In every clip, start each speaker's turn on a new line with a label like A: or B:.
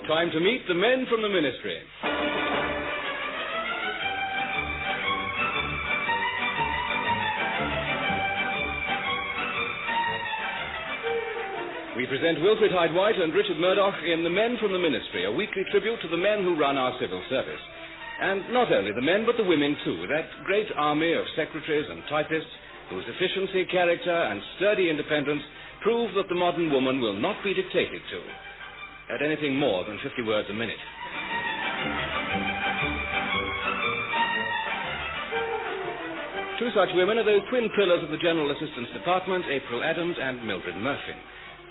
A: Time to meet the men from the ministry. We present Wilfrid, Hyde, and Richard Murdoch in The Men from the Ministry, a weekly tribute to the men who run our civil service. And not only the men, but the women too, that great army of secretaries and typists whose efficiency, character, and sturdy independence prove that the modern woman will not be dictated to at anything more than 50 words a minute. Two such women are those twin pillars of the General Assistance Department, April Adams and Mildred Murphy.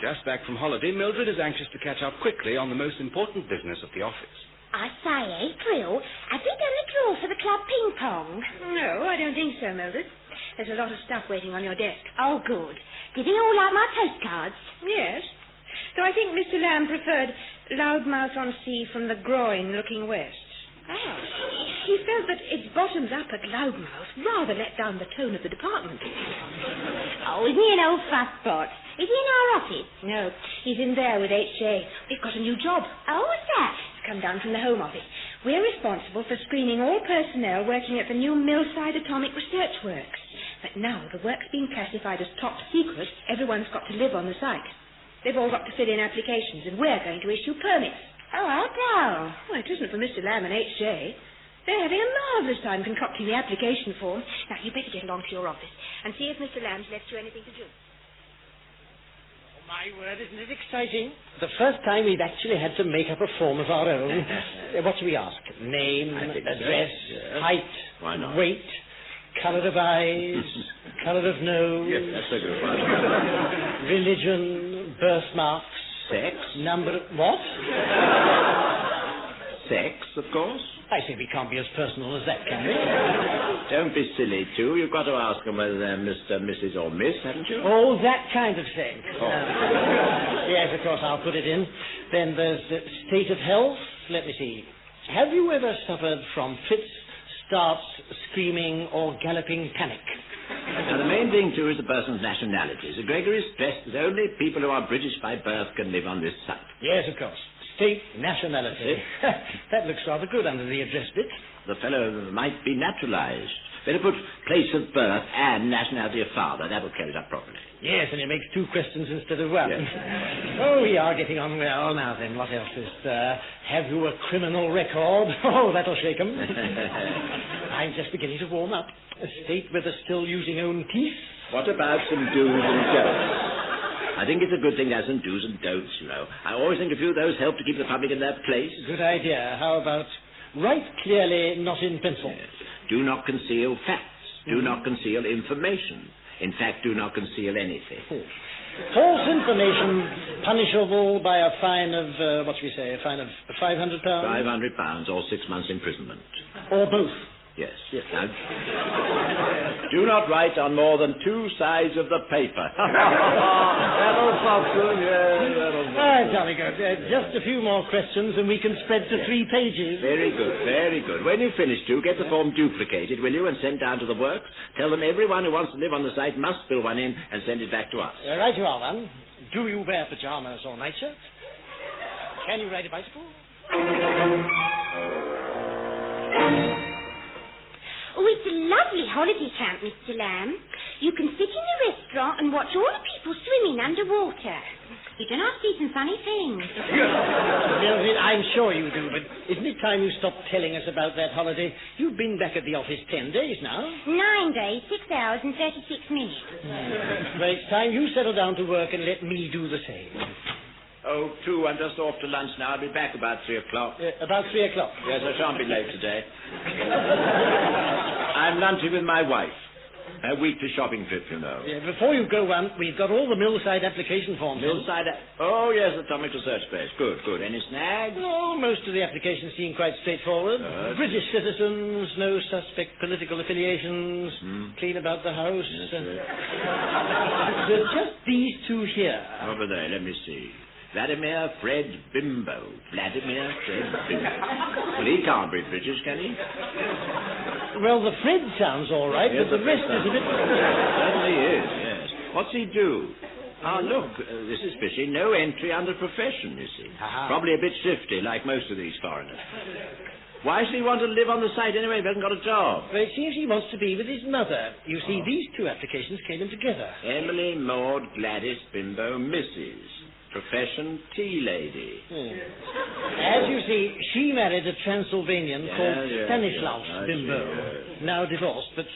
A: Just back from holiday, Mildred is anxious to catch up quickly on the most important business of the office.
B: I say, April, have you done a draw for the club ping-pong?
C: No, I don't think so, Mildred. There's a lot of stuff waiting on your desk.
B: Oh, good. Did he all like my postcards?
C: Yes. Though I think Mr. Lamb preferred Loudmouth on Sea from the groin looking west.
B: Oh.
C: He felt that its bottoms up at Loudmouth rather let down the tone of the department.
B: Oh, isn't he an old fusspot? Is he in our office?
C: No, he's in there with H.J. We've got a new job.
B: Oh, what's that?
C: It's come down from the Home Office. We're responsible for screening all personnel working at the new Millside Atomic Research Works. But now the work's being classified as top secret. Everyone's got to live on the site. They've all got to fill in applications, and we're going to issue permits.
B: Oh, how dull.
C: Well, it isn't for Mr. Lamb and H.J. They're having a marvellous time concocting the application form. Now, you better get along to your office and see if Mr. Lamb's left you anything to do.
D: My word, isn't it exciting? The first time we've actually had to make up a form of our own. What do we ask? Name, address, height,
E: why not?
D: Weight, colour of eyes, colour of nose.
E: Yes, that's a good one.
D: Religion, birthmarks.
E: Sex?
D: Number of... What?
E: Sex, of course.
D: I say we can't be as personal as that, can we?
E: Don't be silly, too. You've got to ask them whether they're Mr., Mrs. or Miss, haven't you?
D: Oh, that kind of thing.
E: Oh.
D: Yes, of course, I'll put it in. Then there's state of health. Let me see. Have you ever suffered from fits, starts, screaming, or galloping panic?
E: Now, the main thing, too, is the person's nationality. Sir Gregory stressed that only people who are British by birth can live on this site.
D: Yes, of course. State nationality. That looks rather good under the address bit.
E: The fellow might be naturalized. Better put place of birth and nationality of father. That will carry it up properly.
D: Yes, and it makes two questions instead of one.
E: Yes.
D: Oh, we are getting on well. Now then, what else is there? Have you a criminal record? Oh, that'll shake 'em. I'm just beginning to warm up. A state where they're still using own teeth.
E: What about some do's and don'ts? I think it's a good thing to have some do's and don'ts, you know. I always think a few of those help to keep the public in their place.
D: Good idea. How about write clearly, not in pencil?
E: Yes. Do not conceal facts. Do not conceal information. In fact, do not conceal anything.
D: False information punishable by a fine of, what should we say, a fine of £500?
E: £500 or 6 months imprisonment.
D: Or both.
E: Yes. Now, do not write on more than 2 sides of the paper. That'll Foxton, yeah.
D: Ah, jolly good. Just a few more questions and we can spread to 3 pages.
E: Very good, very good. When you've finished, get the form duplicated, will you, and sent down to the works? Tell them everyone who wants to live on the site must fill one in and send it back to us.
D: Right you are, then. Do you wear pyjamas or nightshirt? Can you ride a bicycle?
B: Oh, it's a lovely holiday camp, Mr. Lamb. You can sit in the restaurant and watch all the people swimming underwater. You don't have to see some funny things.
D: Mildred, I'm sure you do, but isn't it time you stopped telling us about that holiday? You've been back at the office 10 days now.
B: 9 days, 6 hours and 36 minutes.
D: Well, it's time you settle down to work and let me do the same.
E: Oh, 2, I'm just off to lunch now. I'll be back about 3 o'clock.
D: About 3 o'clock?
E: Yes, I shan't be late today. I'm lunching with my wife. A weekly shopping trip, you know.
D: Yeah, before you go on, we've got all the Millside application forms.
E: Millside? Oh, yes, Atomic Research Base. Good, good. Any snags?
D: No, most of the applications seem quite straightforward. British citizens, no suspect political affiliations, clean about the house. There's just these 2 here.
E: Over there, let me see. Vladimir Fred Bimbo. Vladimir Fred Bimbo. Well, he can't be British, can he?
D: Well, the Fred sounds all right,
E: yes,
D: but the rest is a bit...
E: Certainly is, yes. What's he do? Ah, look, this is fishy. No entry under profession, you see. Probably a bit shifty, like most of these foreigners. Why should he want to live on the site anyway if he hasn't got a job?
D: Well, it seems he wants to be with his mother. You see, these two applications came in together.
E: Emily, Maud, Gladys, Bimbo, Mrs. Profession, tea lady.
D: As you see, she married a Transylvanian called Stanislaus Bimbo, now divorced, but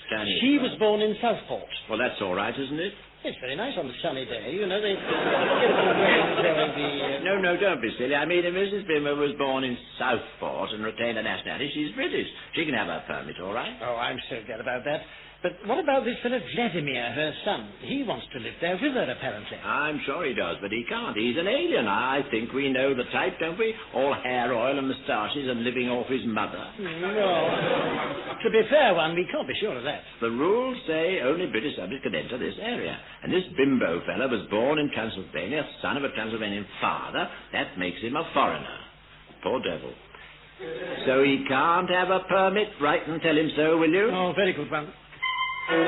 D: she was born in Southport.
E: Well, that's all right, isn't it?
D: It's very nice on a sunny day. You know, they get away
E: No, don't be silly. I mean, if Mrs. Bimbo was born in Southport and retained a nationality, she's British. She can have her permit, all right?
D: Oh, I'm so glad about that. But what about this fellow Vladimir, her son? He wants to live there with her, apparently.
E: I'm sure he does, but he can't. He's an alien. I think we know the type, don't we? All hair oil and moustaches and living off his mother.
D: Well, to be fair, we can't be sure of that.
E: The rules say only British subjects can enter this area. And this Bimbo fellow was born in Transylvania, son of a Transylvanian father. That makes him a foreigner. Poor devil. So he can't have a permit? Write and tell him so, will you?
D: Oh, very good one.
B: Oh,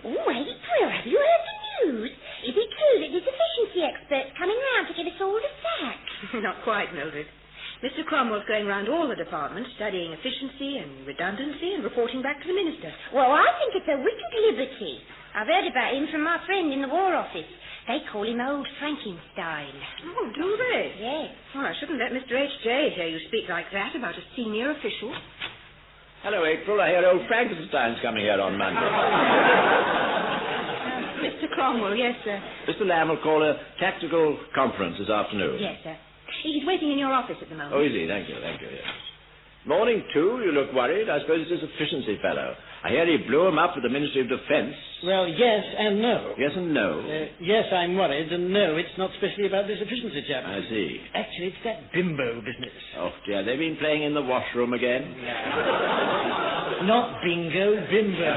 B: April, have you heard the news? Is it true that this efficiency expert's coming round to give us all the sack?
C: Not quite, Mildred. Mr. Cromwell's going round all the departments, studying efficiency and redundancy and reporting back to the minister.
B: Well, I think it's a wicked liberty. I've heard about him from my friend in the War Office. They call him Old Frankenstein.
C: Oh, do they?
B: Yes.
C: Well, I shouldn't let Mr. H.J. hear you speak like that about a senior official.
E: Hello, April. I hear old Frankenstein's coming here on Monday.
C: Mr. Cromwell, yes, sir.
E: Mr. Lamb will call a tactical conference this afternoon.
C: Yes, sir. He's waiting in your office at the moment.
E: Oh, is he? Thank you, yes. Morning, too. You look worried. I suppose it's this efficiency fellow. I hear he blew him up with the Ministry of Defence.
D: Well, yes and no.
E: Yes and no?
D: Yes, I'm worried, and no, it's not especially about this efficiency chap.
E: I see.
D: Actually, it's that Bimbo business.
E: Oh, dear. They've been playing in the washroom again?
D: Not bingo, Bimbo.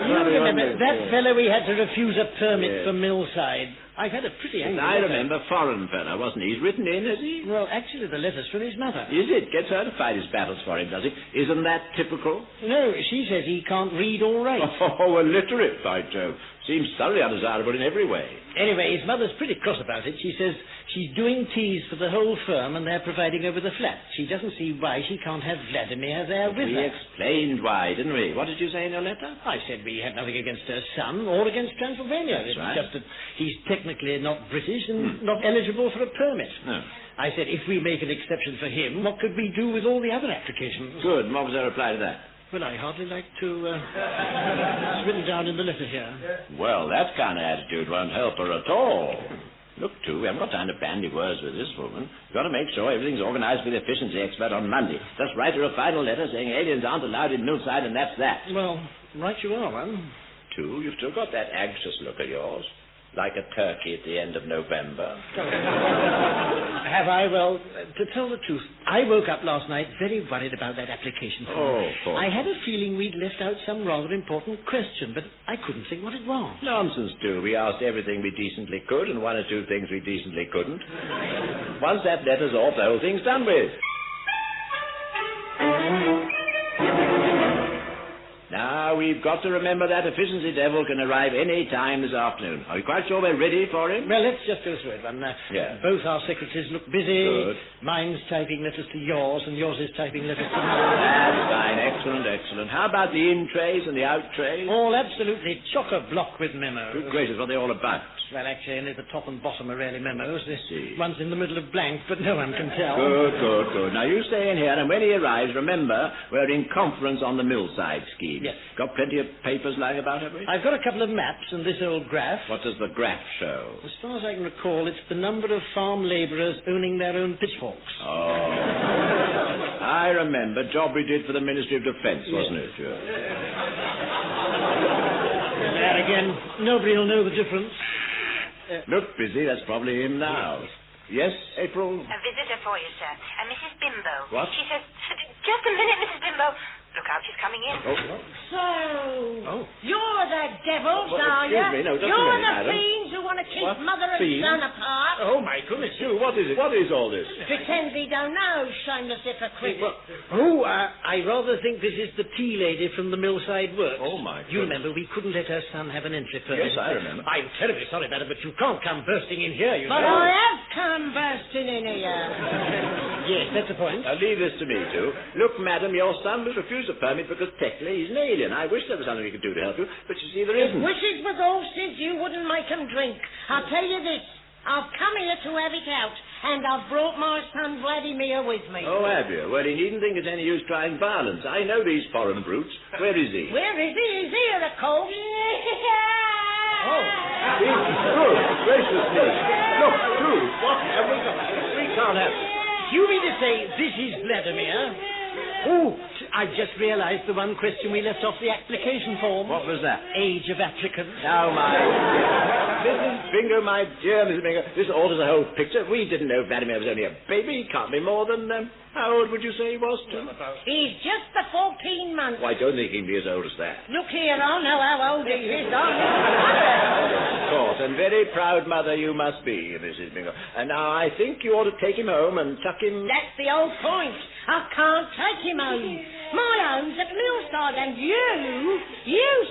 D: You remember, that fellow we had to refuse a permit for Millside. I've had a pretty angry
E: I
D: letter.
E: remember, foreign fellow, wasn't he? He's written in, has he?
D: Well, actually, the letter's from his mother.
E: Is it? Gets her to fight his battles for him, does he? Isn't that typical?
D: No, she says he can't read or write.
E: Oh, illiterate, by Jove. Seems thoroughly undesirable in every way.
D: Anyway, his mother's pretty cross about it. She says she's doing teas for the whole firm and they're providing her with a flat. She doesn't see why she can't have Vladimir there with her.
E: We explained why, didn't we? What did you say in your letter?
D: I said we had nothing against her son or against Transylvania.
E: That's
D: it's
E: right.
D: just that he's technically not British and not eligible for a permit.
E: No.
D: I said if we make an exception for him, what could we do with all the other applications?
E: Good. And what was her reply to that?
D: Well, I hardly like to... it's written down in the letter here.
E: Well, that kind of attitude won't help her at all. Look, too, we haven't got time to bandy words with this woman. We've got to make sure everything's organised for the efficiency expert on Monday. Just write her a final letter saying aliens aren't allowed in Millside, and that's that.
D: Well, right you are, one.
E: Too, you've still got that anxious look of yours. Like a turkey at the end of November.
D: Have I? Well, to tell the truth, I woke up last night very worried about that application form.
E: Oh, poor.
D: I had a feeling we'd left out some rather important question, but I couldn't think what it was.
E: Nonsense, too. We asked everything we decently could and one or two things we decently couldn't. Once that letter's off, the whole thing's done with. Now, we've got to remember that efficiency devil can arrive any time this afternoon. Are you quite sure we're ready for him?
D: Well, let's just go through it, one. Both our secretaries look busy.
E: Good.
D: Mine's typing letters to yours, and yours is typing letters to mine.
E: That's fine. Excellent, excellent. How about the in trays and the out trays?
D: All absolutely chock-a-block with memos.
E: Good gracious, what are they all about?
D: Well, actually, only the top and bottom are really memos. This
E: see.
D: one's in the middle of blank, but no one can tell.
E: Good. Now, you stay in here, and when he arrives, remember, we're in conference on the Millside scheme.
D: Yes.
E: Got plenty of papers lying about, have we?
D: I've got a couple of maps and this old graph.
E: What does the graph show?
D: As far as I can recall, it's the number of farm labourers owning their own pitchforks.
E: Oh. I remember. Job we did for the Ministry of Defence, wasn't it? Yeah.
D: There again, nobody will know the difference.
E: Look busy. That's probably him now. Yes, April?
B: A visitor for you, sir. Mrs. Bimbo.
E: What?
B: She says... Just a minute, Mrs. Bimbo. Look out, she's coming in.
E: Oh.
F: So, you're the devils,
E: Well,
F: are you?
E: excuse me, no, just a
F: You're
E: minute,
F: the
E: madam.
F: fiends who want to keep mother and son apart.
E: Oh, my goodness, Sue, what is it? What is all this?
F: Pretend we don't know, shameless hypocrite.
D: I rather think this is the tea lady from the Millside Works.
E: Oh, my goodness.
D: You remember, we couldn't let her son have an entry permit.
E: Yes, I remember.
D: I'm terribly sorry, madam, but you can't come bursting in here, you
F: But
D: know.
F: I have come bursting in here.
D: Yes, that's the point.
E: Now, leave this to me, Sue. Look, madam, your son was refused a permit because technically he's an alien. I wish there was something we could do to help you, but you see, there isn't.
F: Wishes was all since you wouldn't make 'em drink. I'll tell you this. I've come here to have it out, and I've brought my son Vladimir with me.
E: Oh, have you? Well, he needn't think it's any use trying violence. I know these foreign brutes. Where is he?
F: Where is he? He's here, of course.
E: Oh, good gracious me. Look, Sue, what have we got? We can't have...
D: You mean to say this is Vladimir? Oh, I've just realised the one question we left off the application form.
E: What was that?
D: Age of applicant.
E: Now, Mrs. Bingo, my dear Mrs. Bingo, this alters the whole picture. We didn't know Vladimir was only a baby. He can't be more than... how old would you say he was, too?
F: He's just the 14 months.
E: Well, I don't think he can be as old as that.
F: Look here, I know how old he is.
E: Of course, and very proud mother you must be, Mrs. Bingo. And now I think you ought to take him home and tuck him...
F: That's the old point. I can't take him home. My home's at Millside, and you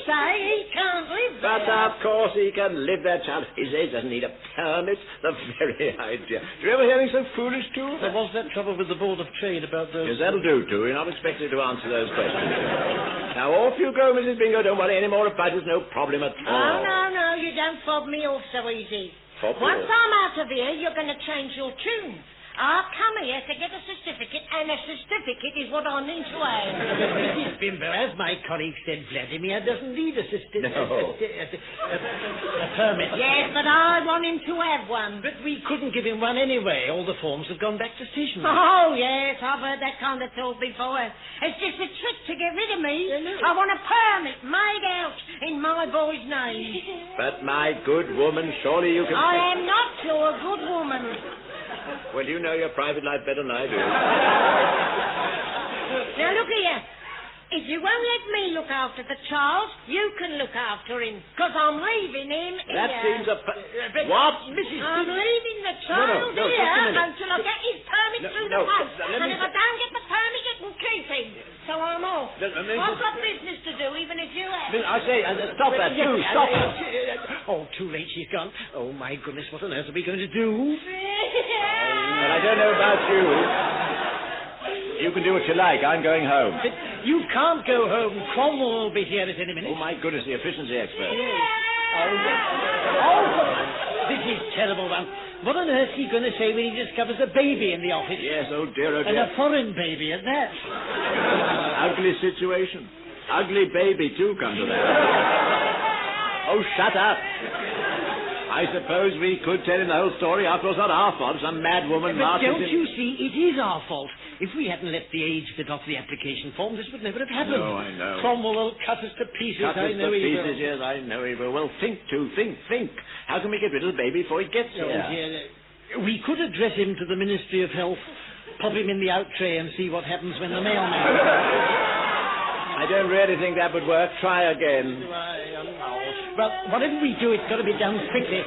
F: say he can't live there.
E: But of course he can live there, child. His age doesn't need a permit. The very idea. Do you ever hear anything so foolish, too?
D: There was that trouble with the Board of Trade about those...
E: Yes, that'll do, too. You're not expected to answer those questions. Now, off you go, Mrs. Bingo. Don't worry any more about it. There's no problem at all.
F: Oh, no, you don't fob me off so easy.
E: Fob you
F: Once
E: off?
F: I'm out of here, you're going to change your tune. I've come here to get a certificate, and a certificate is what I mean to have.
D: Mrs. Bimbo, as my colleague said, Vladimir doesn't need a permit.
F: Yes, but I want him to have one.
D: But we couldn't give him one anyway. All the forms have gone back to station.
F: Oh, yes, I've heard that kind of talk before. It's just a trick to get rid of me. I want a permit made out in my boy's name.
E: But, my good woman, surely you can...
F: I am not your good woman.
E: Well, you know your private life better than I do.
F: Now, look here. If you won't let me look after the child, you can look after him, because I'm leaving him here.
E: That seems a... What?
D: Mrs.
F: I'm leaving the child
E: No,
F: here
E: just a minute.
F: until I get his permit through the post. And if I don't get the permit, you can keep him. So I'm off. I've got business to do, even if you have.
E: I say, stop that, Sue, stop it.
D: Oh, too late, she's gone. Oh, my goodness, what on earth are we going to do?
E: Well, I don't know about you. You can do what you like. I'm going home.
D: But you can't go home. Cromwell will be here at any minute.
E: Oh, my goodness, the efficiency expert.
D: Oh, this is terrible, one. What on earth is he going to say when he discovers a baby in the office?
E: Yes, oh dear, oh
D: And
E: dear.
D: a foreign baby at that.
E: Ugly situation. Ugly baby, too, come to that. Oh, shut up. I suppose we could tell him the whole story. After all, it's not our fault. Some mad woman
D: But
E: marches
D: don't
E: in...
D: you see, it is our fault. If we hadn't left the age bit off the application form, this would never have happened.
E: No, I know.
D: Cromwell will cut us to pieces.
E: Cut us
D: I know
E: to
D: he
E: pieces,
D: will.
E: yes, I know he will. Well, think. How can we get rid of the baby before he gets
D: Oh,
E: here?
D: dear. We could address him to the Ministry of Health, pop him in the out tray and see what happens when the mailman...
E: I don't really think that would work. Try again.
D: Well, whatever we do, it's got to be done quickly.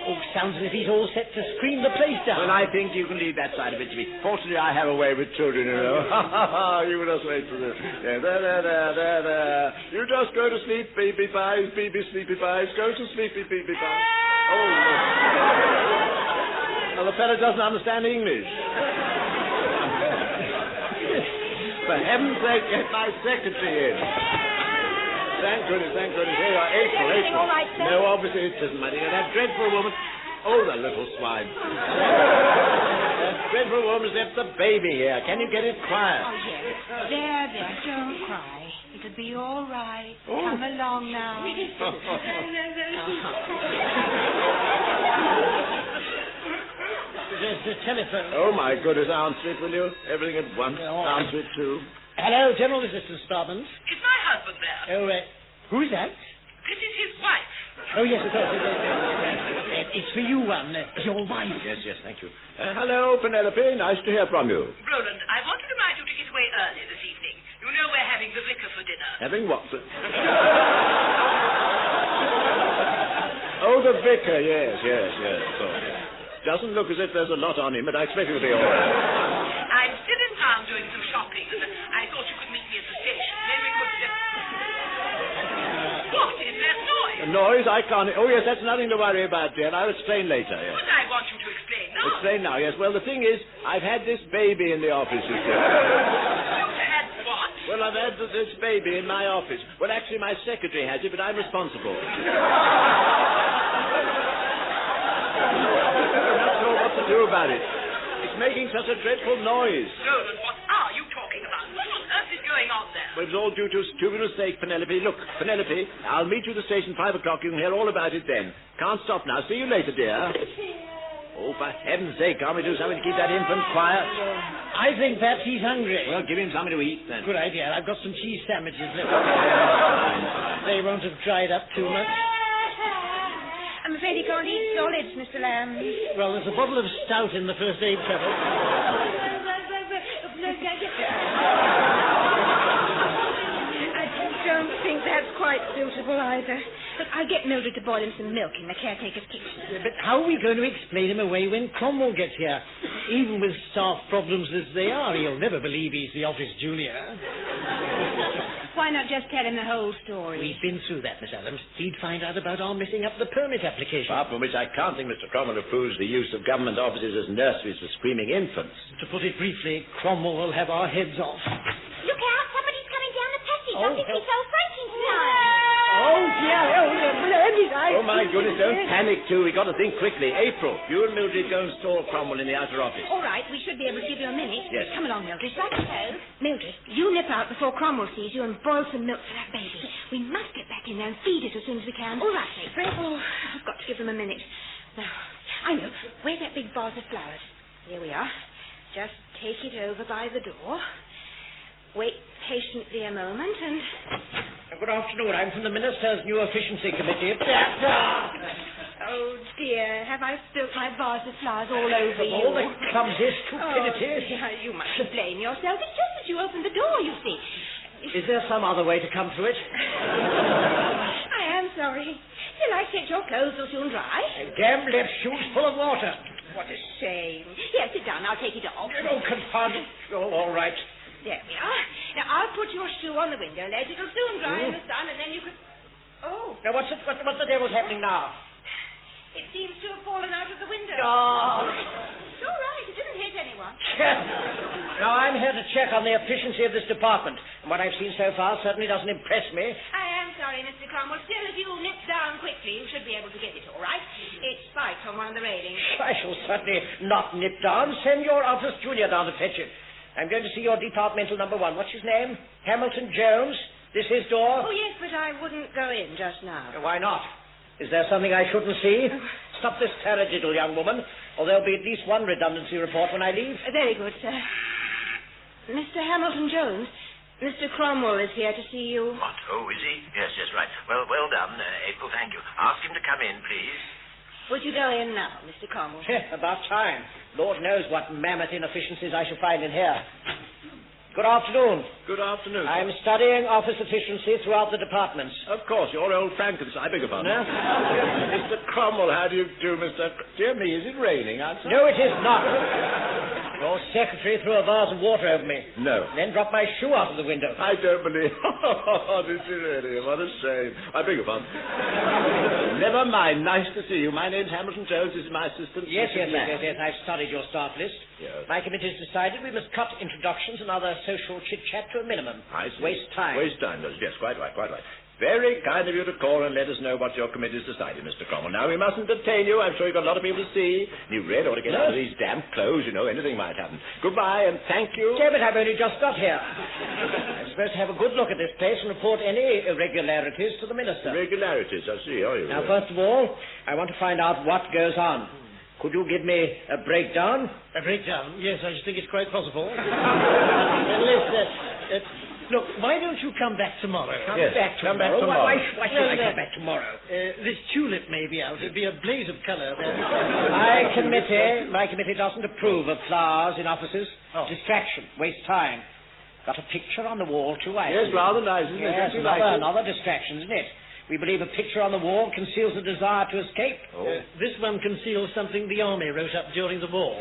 D: Oh, sounds as if he's all set to scream the place down.
E: Well, I think you can leave that side of it to me. Fortunately, I have a way with children, you know. You just wait for this. Yeah, there. You just go to sleep, baby pies, baby sleepy pies. Go to sleep, baby pies. Oh, no. Well, the fellow doesn't understand English. For heaven's sake, get my secretary in. Thank goodness. Here you are, April.
F: All right, sir?
E: No, obviously it isn't, my dear. That dreadful woman... Oh, the little swine. That dreadful woman's left the baby here. Can you get it quiet?
C: Oh, yes. There, don't cry. It'll be all right.
E: Oh.
C: Come along now.
D: There's the telephone.
E: Oh, my goodness. Answer it, will you? Everything at once.
D: Oh.
E: Answer it, too.
D: Hello, General Assistance Department.
G: Is my husband there?
D: Oh, who is that?
G: This is his wife.
D: Oh, yes, of course. It's for you, one. Your wife.
E: Yes, thank you. Hello, Penelope. Nice to hear from you.
G: Roland, I want to remind you to get away early this evening. You know we're having the vicar for dinner.
E: Having what? Oh, Oh, the vicar, yes. So, doesn't look as if there's a lot on him, but I expect it'll be all right.
G: I'm still in town doing some shopping, and I thought you could meet me at the station. Then we could... What is that noise?
E: The noise? I can't... Oh, yes, that's nothing to worry about, dear. I'll explain later, yes.
G: But I want you to explain now.
E: Explain now, yes. Well, the thing is, I've had this baby in the office, you see.
G: You've had what?
E: Well, I've had this baby in my office. Well, actually, my secretary has it, but I'm responsible. That's all what to do about it. It's making such a dreadful noise.
G: Roland, what are you talking about? What on earth is going on there?
E: Well, it's all due to a stupid mistake, Penelope. Look, Penelope, I'll meet you at the station 5 o'clock. You can hear all about it then. Can't stop now. See you later, dear. Oh, for heaven's sake, can't we do something to keep that infant quiet?
D: I think perhaps he's hungry.
E: Well, give him something to eat, then.
D: Good idea. I've got some cheese sandwiches left. They won't have dried up too much.
C: I'm afraid he can't eat solids, Mr. Lamb.
D: Well, there's a bottle of stout in the first aid cupboard.
C: I don't think that's quite suitable either. But I'll get Mildred to boil him some milk in the caretaker's kitchen.
D: But how are we going to explain him away when Cromwell gets here? Even with staff problems as they are, he'll never believe he's the office junior.
C: Why not just tell him the whole story?
D: We've been through that, Miss Adams. He'd find out about our messing up the permit application.
E: Apart from which I can't think Mr. Cromwell approves the use of government offices as nurseries for screaming infants.
D: To put it briefly, Cromwell will have our heads off.
B: Look out, somebody's coming down the passage.
D: Oh,
B: I think
D: help.
B: it's old Frankenstein.
D: Oh, dear.
E: Oh, my goodness, don't panic, too. We've got to think quickly. April, you and Mildred go and stall Cromwell in the outer office.
C: All right, we should be able to give you a minute.
E: Yes.
C: Come along, Mildred. Right so. Mildred, you nip out before Cromwell sees you and boil some milk for that baby. We must get back in there and feed it as soon as we can. All right, April. Oh, I've got to give them a minute. Now, I know. Where's that big vase of flowers? Here we are. Just take it over by the door. Wait patiently a moment and...
D: Good afternoon. I'm from the Minister's New Efficiency Committee.
C: Oh, dear. Have I spilt my vase of flowers all over you?
D: All the clumsy stupidity.
C: Oh, you mustn't blame yourself. It's just that you opened the door, you see.
D: Is there some other way to come through it?
C: I am sorry. Till I set your clothes will soon dry.
D: Damn left shoes full of water.
C: What a shame. Here, sit down. I'll take it off.
D: Oh, confound it. Oh, all right.
C: There we are. Now, I'll put your shoe on the window ledge. It'll soon dry in the sun, and then you can... Oh.
D: Now, what's the devil's happening now?
C: It seems to have fallen out of the window.
D: Oh.
C: It's all right. It didn't hit anyone.
D: Now, I'm here to check on the efficiency of this department. And what I've seen so far certainly doesn't impress me.
C: I am sorry, Mr. Cromwell. Still, if you nip down quickly, you should be able to get it all right. It spiked on one of the railings.
D: I shall certainly not nip down. Send your office junior down to fetch it. I'm going to see your departmental number 1. What's his name? Hamilton Jones. This his door?
C: Oh, yes, but I wouldn't go in just now.
D: Why not? Is there something I shouldn't see? Stop this taradiddle, young woman, or there'll be at least one redundancy report when I leave.
C: Very good, sir. Mr. Hamilton Jones, Mr. Cromwell is here to see you.
E: What? Oh, is he? Yes, right. Well done, April, thank you. Ask him to come in, please.
C: Would you go in now, Mr. Cromwell?
D: About time. Lord knows what mammoth inefficiencies I shall find in here. Good afternoon.
E: Good afternoon.
D: I'm studying office efficiency throughout the departments.
E: Of course, you're old Frankenstein. I beg your pardon.
D: No?
E: Mr. Cromwell, how do you do, Mr... Dear me, is it raining outside?
D: No, it is not. Your secretary threw a vase of water over me.
E: No.
D: Then dropped my shoe out of the window.
E: I don't believe... Oh, this is really... What a shame. I beg your pardon. Never mind. Nice to see you. My name's Hamilton Jones. This is my assistant.
D: Yes. I've studied your staff list.
E: Yes.
D: My committee's decided we must cut introductions and other social chit-chat to a minimum.
E: I see.
D: Waste time.
E: Waste time, yes, quite right. Very kind of you to call and let us know what your committee's decided, Mr. Cromwell. Now, we mustn't detain you. I'm sure you've got a lot of people to see. You really ought to get out of these damp clothes, you know. Anything might happen. Goodbye, and thank you.
D: Yeah, but I've only just got here. I'm supposed to have a good look at this place and report any irregularities to the minister.
E: Irregularities, I see. Oh, you
D: Now, first of all, I want to find out what goes on. Could you give me a breakdown?
H: A breakdown? Yes, I just think it's quite possible.
D: Look, why don't you come back tomorrow? Come back tomorrow. Why should I come back tomorrow?
H: This tulip may be out. It'd be a blaze of colour.
D: My committee doesn't approve of flowers in offices.
H: Oh.
D: Distraction, waste time. Got a picture on the wall, too, I
E: Yes,
D: see.
E: rather nice, isn't it?
D: Yes, another distraction, isn't it? We believe a picture on the wall conceals a desire to escape.
E: Oh.
H: This one conceals something the army wrote up during the war.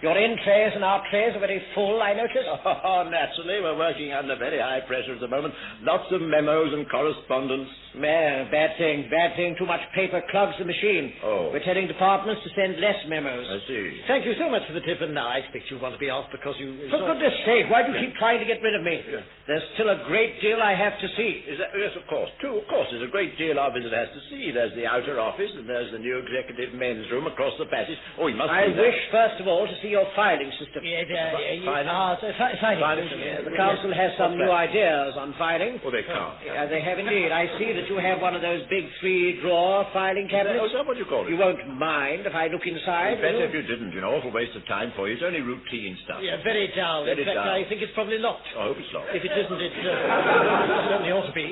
D: Your in trays and our trays are very full, I notice.
E: Oh, naturally. We're working under very high pressure at the moment. Lots of memos and correspondence.
D: Man, bad thing. Too much paper clogs the machine.
E: Oh.
D: We're telling departments to send less memos.
E: I see.
H: Thank you so much for the tip, and now I expect you want to be off because you...
D: For goodness sake, why do you keep trying to get rid of me?
E: Yeah.
D: There's still a great deal I have to see.
E: Is that, yes, of course. True, of course. There's a great deal our visitor has to see. There's the outer office, and there's the new executive men's room across the passage. Oh, he must
D: I
E: see that.
D: wish, first of all, to see your filing system.
H: Filing.
D: Filing. The council has some new ideas on filing.
E: Oh, they can't.
D: They have indeed. I see that you have one of those big 3-drawer filing cabinets.
E: Oh, is that what you call it?
D: You won't mind if I look inside?
E: It's better if you didn't. You know, awful waste of time for you. It's only routine stuff.
H: Yeah, very dull.
E: Very
H: In fact,
E: dull.
H: I think it's probably locked.
E: I hope it's locked.
H: If it isn't, it certainly ought to be.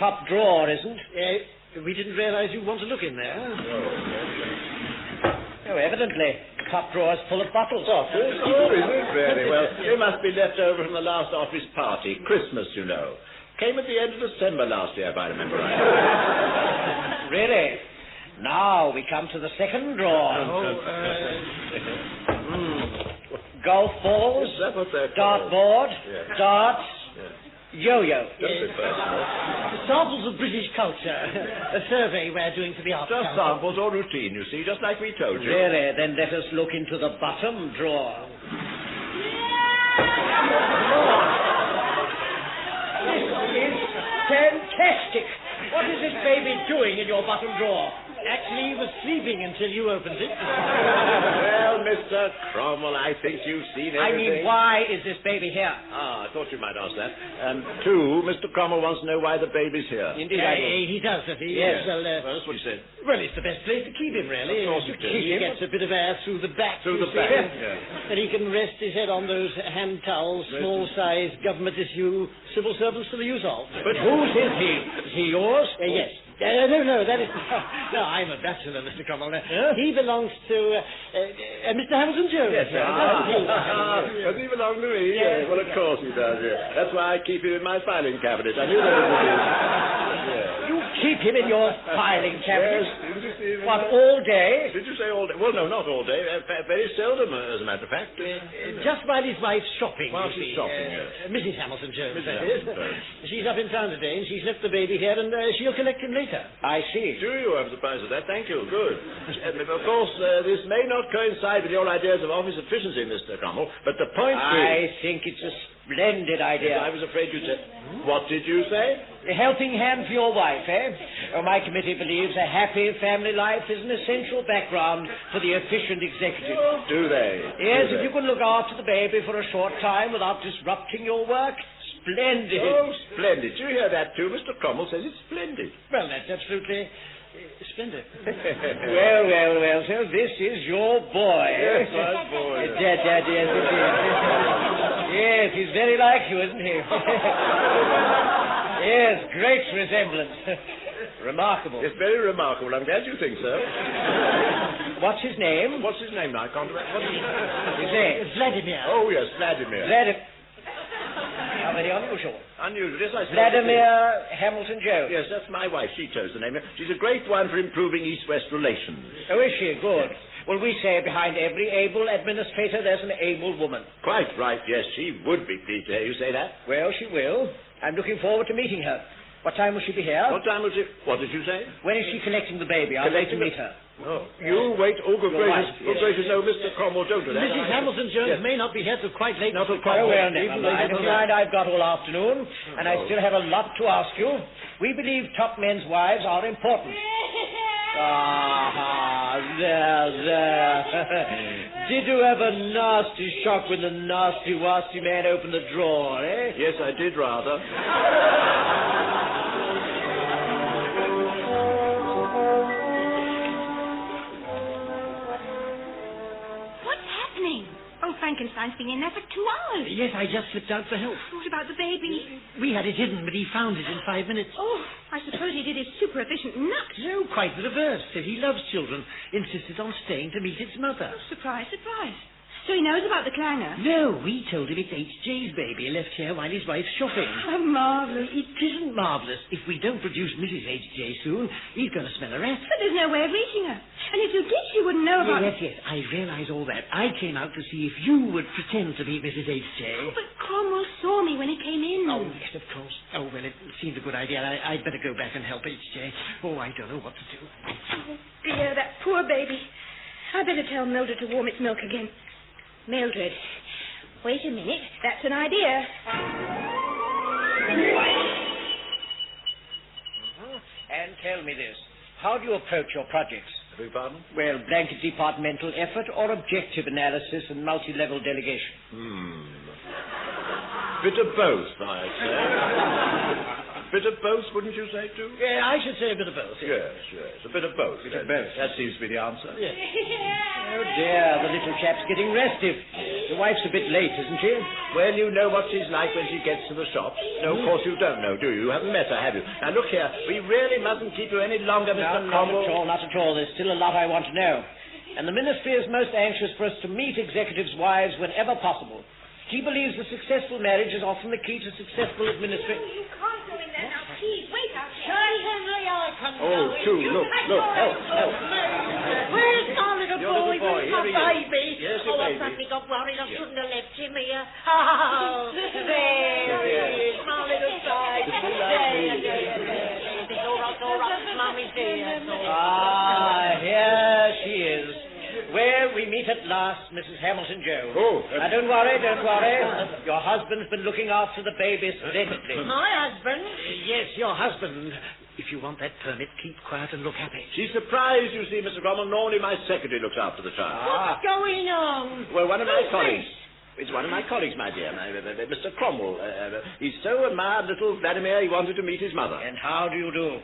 D: Top drawer, isn't?
H: We didn't realize you want to look in there.
D: Oh, evidently. Top drawer's full of bottles.
E: Oh, is it? Very well. They must be left over from the last office party. Christmas, you know. Came at the end of December last year, if I remember right.
D: Really? Now we come to the second drawer. Golf balls,
E: Is that what they're called?
D: dartboard,
E: Yeah.
D: darts, yo-yo.
E: Don't be personal.
H: Samples of British culture. A survey we're doing for the Arts
E: Just
H: Council.
E: samples or routine, you see, just like we told you.
D: Really? Then let us look into the bottom drawer. This is fantastic. What is this baby doing in your bottom drawer?
H: Actually, he was sleeping until you opened it.
E: Well, Mr. Cromwell, I think you've seen everything.
D: why is this baby here?
E: I thought you might ask that. Two, Mr. Cromwell wants to know why the baby's here.
D: Indeed, I do.
H: He does, does he?
D: Yes.
H: Well,
E: Well, that's what he said.
H: well, it's the best place to keep him, really.
E: Of course it is.
H: He gets a bit of air through the back.
E: Through
H: you
E: the
H: see.
E: back, yeah.
H: And he can rest his head on those hand towels, small size, government issue, civil servants for the use of.
D: But whose is he? Is he yours?
H: Yes. No, that is... No, I'm a bachelor, Mr. Cromwell. He belongs to Mr. Hamilton Jones.
E: Yes, sir. Does he belong to me?
H: Yes.
E: Well, of course he does, yeah. That's why I keep him in my filing cabinet. I knew that was the case.
D: You keep him in your filing cabinet?
E: Yes, didn't you see him?
D: What, all day?
E: Did you say all day? Well, no, not all day. Very seldom, as a matter of fact.
H: Just while his wife's shopping,
E: While
H: you
E: she's
H: see.
E: shopping, yes.
H: Mrs. Hamilton Jones,
E: Mrs.
H: that is.
E: Hamilton Jones.
H: She's up in town today, and she's left the baby here, and she'll collect him later.
D: I see.
E: Do you? I'm surprised at that. Thank you. Good. Of course, this may not coincide with your ideas of office efficiency, Mr. Cromwell, but the point
D: I
E: is...
D: think it's a splendid idea.
E: I was afraid you'd say... What did you say?
D: A helping hand for your wife, eh? My committee believes a happy family life is an essential background for the efficient executive.
E: Do they?
D: Yes,
E: Do
D: if
E: they?
D: you can look after the baby for a short time without disrupting your work, splendid.
E: Oh, splendid. Do you hear that, too? Mr. Cromwell says it's splendid.
H: Well, that's absolutely splendid.
D: Well, so this is your boy.
E: Yes, my boy.
D: Yes, it is. Yes, he's very like you, isn't he? Yes, great resemblance. Remarkable.
E: It's very remarkable. I'm glad you think so.
D: What's his name?
E: What's his name now? I can't remember. What's his name?
D: His name?
H: Vladimir.
E: Oh, yes, Vladimir.
D: How very unusual.
E: Unusual. Yes, I suppose it is.
D: Vladimir Hamilton Jones.
E: Yes, that's my wife. She chose the name. She's a great one for improving East-West relations.
D: Oh, is she? Good. Well, we say behind every able administrator there's an able woman.
E: Quite right, yes. She would be pleased to hear you say that.
D: Well, she will. I'm looking forward to meeting her. What time will she be here?
E: What time was it? What did you say?
D: When is she collecting the baby? I'll wait to meet her.
E: Oh, you wait. Oh, good
D: Your
E: gracious.
D: wife,
E: Good
D: yes.
E: gracious, no, Mr. Cromwell, don't do that.
H: Mrs. Hamilton Jones may not be here till quite late.
E: Not till
H: Mr.
E: quite
D: Oh, well,
E: late.
D: never mind. Never mind. I've got all afternoon, and I still have a lot to ask you. We believe top men's wives are important. There. Did you have a nasty shock when the nasty-wasty man opened the drawer, eh?
E: Yes, I did rather.
B: What's happening? Oh, Frankenstein's been in there for 2 hours.
H: Yes, I just slipped out for help.
B: What about the baby?
H: We had it hidden, but he found it in 5 minutes.
B: Oh, I suppose he did his super efficient nut.
H: No, quite the reverse. Said he loves children. Insisted on staying to meet its mother.
B: Oh, surprise, surprise.
C: So he knows about the clanger?
D: No, we told him it's H.J.'s baby left here while his wife's shopping.
C: Oh, marvellous.
D: It isn't marvellous. If we don't produce Mrs. H.J. soon, he's going to smell a rat.
C: But there's no way of reaching her. And if you did, she wouldn't know about it.
D: Yes, I realise all that. I came out to see if you would pretend to be Mrs. H.J.
C: Oh, but Cromwell saw me when he came in.
D: Oh, yes, of course. Oh, well, it seemed a good idea. I'd better go back and help H.J. Oh, I don't know what to do.
C: Oh, dear, that poor baby. I'd better tell Mildred to warm its milk again. Mildred, wait a minute. That's an idea.
H: And tell me this. How do you approach your projects?
E: Beg your pardon?
H: Well, blanket departmental effort or objective analysis and multi-level delegation?
E: Bit of both, I'd say. Bit of both, wouldn't you say, too?
D: Yeah, I should say a bit of both.
E: Yes, a bit of both.
H: Bit of both.
E: That seems to be the answer.
D: Yes.
H: Oh, dear, the little chap's getting restive. The wife's a bit late, isn't she?
E: Well, you know what she's like when she gets to the shop. No, of course you don't know, do you? You haven't met her, have you? Now, look here. We really mustn't keep you any longer, Mr. Cromwell.
H: Not at all. There's still a lot I want to know. And the Ministry is most anxious for us to meet executives' wives whenever possible. He believes a successful marriage is often the key to successful administration.
C: You can't go in there now. Please, wait out here.
F: Charlie Henry, I can
E: Oh, Sue, look. Help.
F: Where's my little
E: Your
F: boy?
E: little boy,
F: Where's my
E: here he is.
F: baby?
E: Yes, your
F: I
E: baby.
F: suddenly got worried. I shouldn't have left him here. Oh, there he is, my little child. It's all right, Mummy's here.
H: Here she is. Where we meet at last, Mrs. Hamilton Jones.
E: Oh,
H: Now, don't worry. Your husband's been looking after the baby splendidly.
F: My husband?
D: Yes, your husband. If you want that permit, keep quiet and look happy.
E: She's surprised, you see, Mr. Cromwell. Normally my secretary looks after the child.
F: What's going on?
E: Well, one of my
F: Who's
E: colleagues. It's one of my colleagues, my dear, Mr. Cromwell. He so admired little Vladimir he wanted to meet his mother.
H: And how do you do?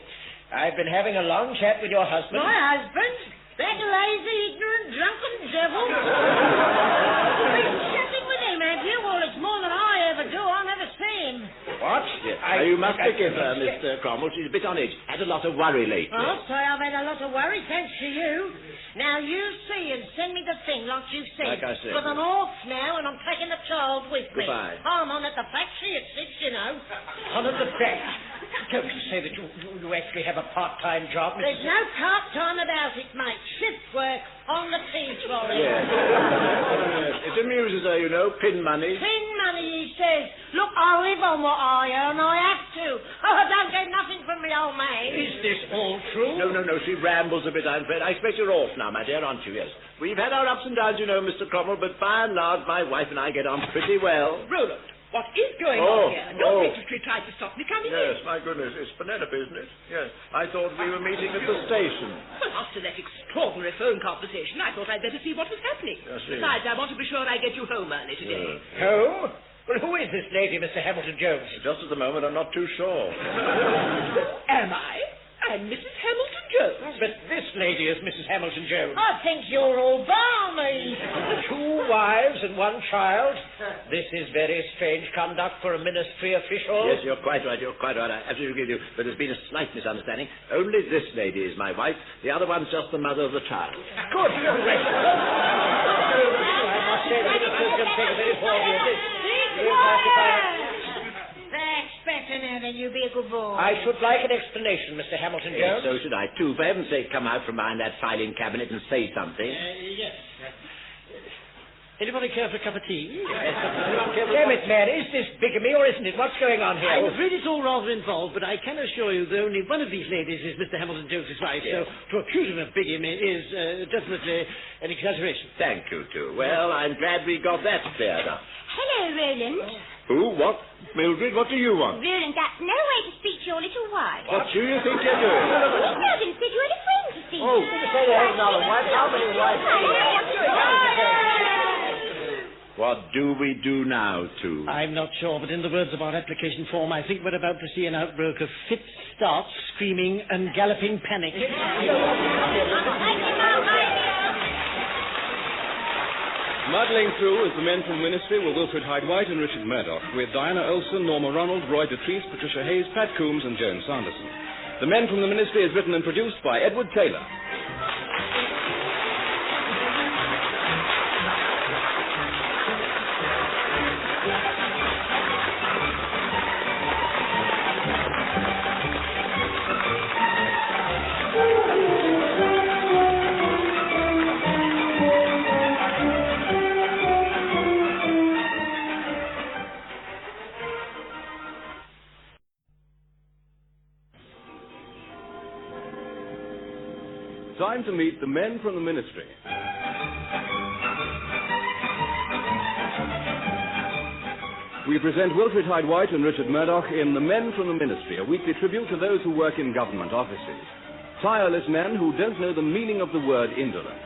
H: I've been having a long chat with your husband.
F: My husband? That lazy, ignorant, drunken devil? You've been chatting with him, have you? Well, it's more than I ever do. I'll never see him.
H: What?
E: Yes. Now, you must forgive her, Mr. Cromwell. She's a bit on edge. Had a lot of worry lately.
F: I'll say I've had a lot of worry, thanks to you. Now, you see and send me the thing like you said.
E: Like I said.
F: But I'm off now, and I'm taking the child with me.
E: Goodbye.
F: I'm on at the factory at 6, you know.
H: On at the factory. Don't you say that you actually have a part-time job, Mrs.
F: There's no part-time about it, mate. Shift work on the tea trolley.
E: Yes. It amuses her, you know, pin money.
F: Pin money, he says. Look, I live on what I earn. I have to. Oh, I don't get nothing from me old man.
H: Is this all true?
E: No. She rambles a bit, I'm afraid. I expect you're off now, my dear, aren't you? Yes. We've had our ups and downs, you know, Mr. Cromwell, but by and large, my wife and I get on pretty well.
G: Roland, what is going on here? Your secretary tried to stop me coming
E: Yes,
G: in.
E: my goodness, it's Penelope, isn't it? Yes. I thought we were meeting at the station.
G: Well, after that extraordinary phone conversation, I thought I'd better see what was happening.
E: I see.
G: Besides, I want to be sure I get you home early today.
H: Home? Well, who is this lady, Mr. Hamilton Jones?
E: Just at the moment, I'm not too sure.
G: Am I? I'm Mrs. Hamilton Jones.
H: But this lady is Mrs. Hamilton Jones.
F: I think you're all balmy.
H: 2 wives and 1 child. This is very strange conduct for a ministry official.
E: Yes, you're quite right. I absolutely agree with you. But there's been a slight misunderstanding. Only this lady is my wife. The other one's just the mother of the child.
H: Good gracious. I must say that it is going to take a very poor view of this.
F: That's better now, then. You be a good boy.
H: I should like an explanation, Mr. Hamilton
E: Yes,
H: Jones.
E: so should I, too. For heaven's sake, come out from behind that filing cabinet and say something.
D: Yes. Anybody care for a cup of tea?
H: Damn it, man. Is this bigamy or isn't it? What's going on here?
D: I'm afraid it's all rather involved, but I can assure you that only one of these ladies is Mr. Hamilton Jones's wife, so to accuse him of bigamy is definitely an exaggeration.
E: Thank you, too. Well, I'm glad we got that cleared up.
B: Hello, Roland.
E: Who? What? Mildred, what do you want?
B: Roland, that's no way to speak to your little wife.
E: What do you think you're doing?
B: Mildred said you had a friend to see.
E: Oh.
H: Say there ain't another wife. How many wives?
E: What do we do now, too?
D: I'm not sure, but in the words of our application form, I think we're about to see an outbreak of fit starts, screaming, and galloping panic.
A: Muddling through as the men from the ministry were Wilfrid, Hyde, and Richard Murdoch, with Diana Olsson, Norma Ronald, Roy Dotrice, Patricia Hayes, Pat Coombs, and Joan Sanderson. The Men from the Ministry is written and produced by Edward Taylor. Time to meet the men from the Ministry. We present Wilfrid, Hyde, and Richard Murdoch in The Men from the Ministry, a weekly tribute to those who work in government offices. Tireless men who don't know the meaning of the word indolence,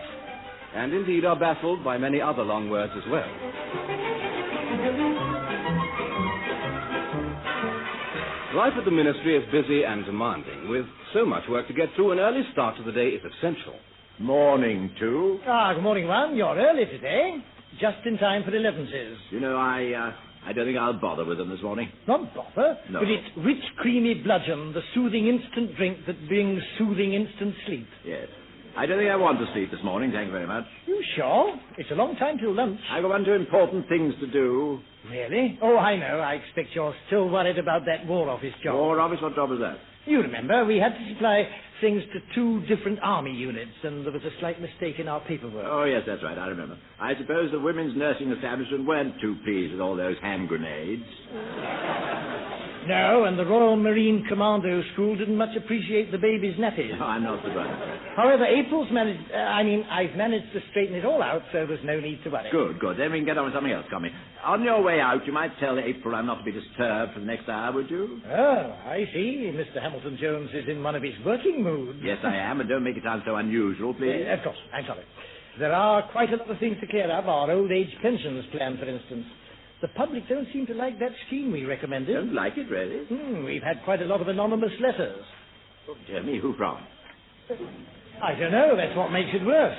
A: and indeed are baffled by many other long words as well. Life at the Ministry is busy and demanding. With so much work to get through, an early start to the day is essential.
E: Morning, too.
D: Good morning, Ron. You're early today. Just in time for 11's.
E: You know, I don't think I'll bother with them this morning.
D: Not bother?
E: No.
D: But it's rich, creamy bludgeon, the soothing instant drink that brings soothing instant sleep.
E: Yes. I don't think I want to sleep this morning, thank you very much.
D: You sure? It's a long time till lunch.
E: I've got one or two important things to do.
D: Really? Oh, I know. I expect you're still worried about that War Office job.
E: War Office? What job was that?
D: You remember, we had to supply things to 2 different army units, and there was a slight mistake in our paperwork.
E: Oh, yes, that's right, I remember. I suppose the women's nursing establishment weren't too pleased with all those hand grenades.
D: No, and the Royal Marine Commando School didn't much appreciate the baby's nappies.
E: No, I'm not surprised.
D: However, I've managed to straighten it all out, so there's no need to worry.
E: Good. Then we can get on with something else, Connie. On your way out, you might tell April I'm not to be disturbed for the next hour, would you?
D: Oh, I see. Mr. Hamilton Jones is in one of his working moods.
E: Yes, I am, and don't make it sound so unusual, please.
D: Of course, I'm sorry. There are quite a lot of things to clear up. Our old age pensions plan, for instance. The public don't seem to like that scheme we recommended.
E: Don't like it, really?
D: We've had quite a lot of anonymous letters.
E: Oh, dear me, who from?
D: I don't know. That's what makes it worse.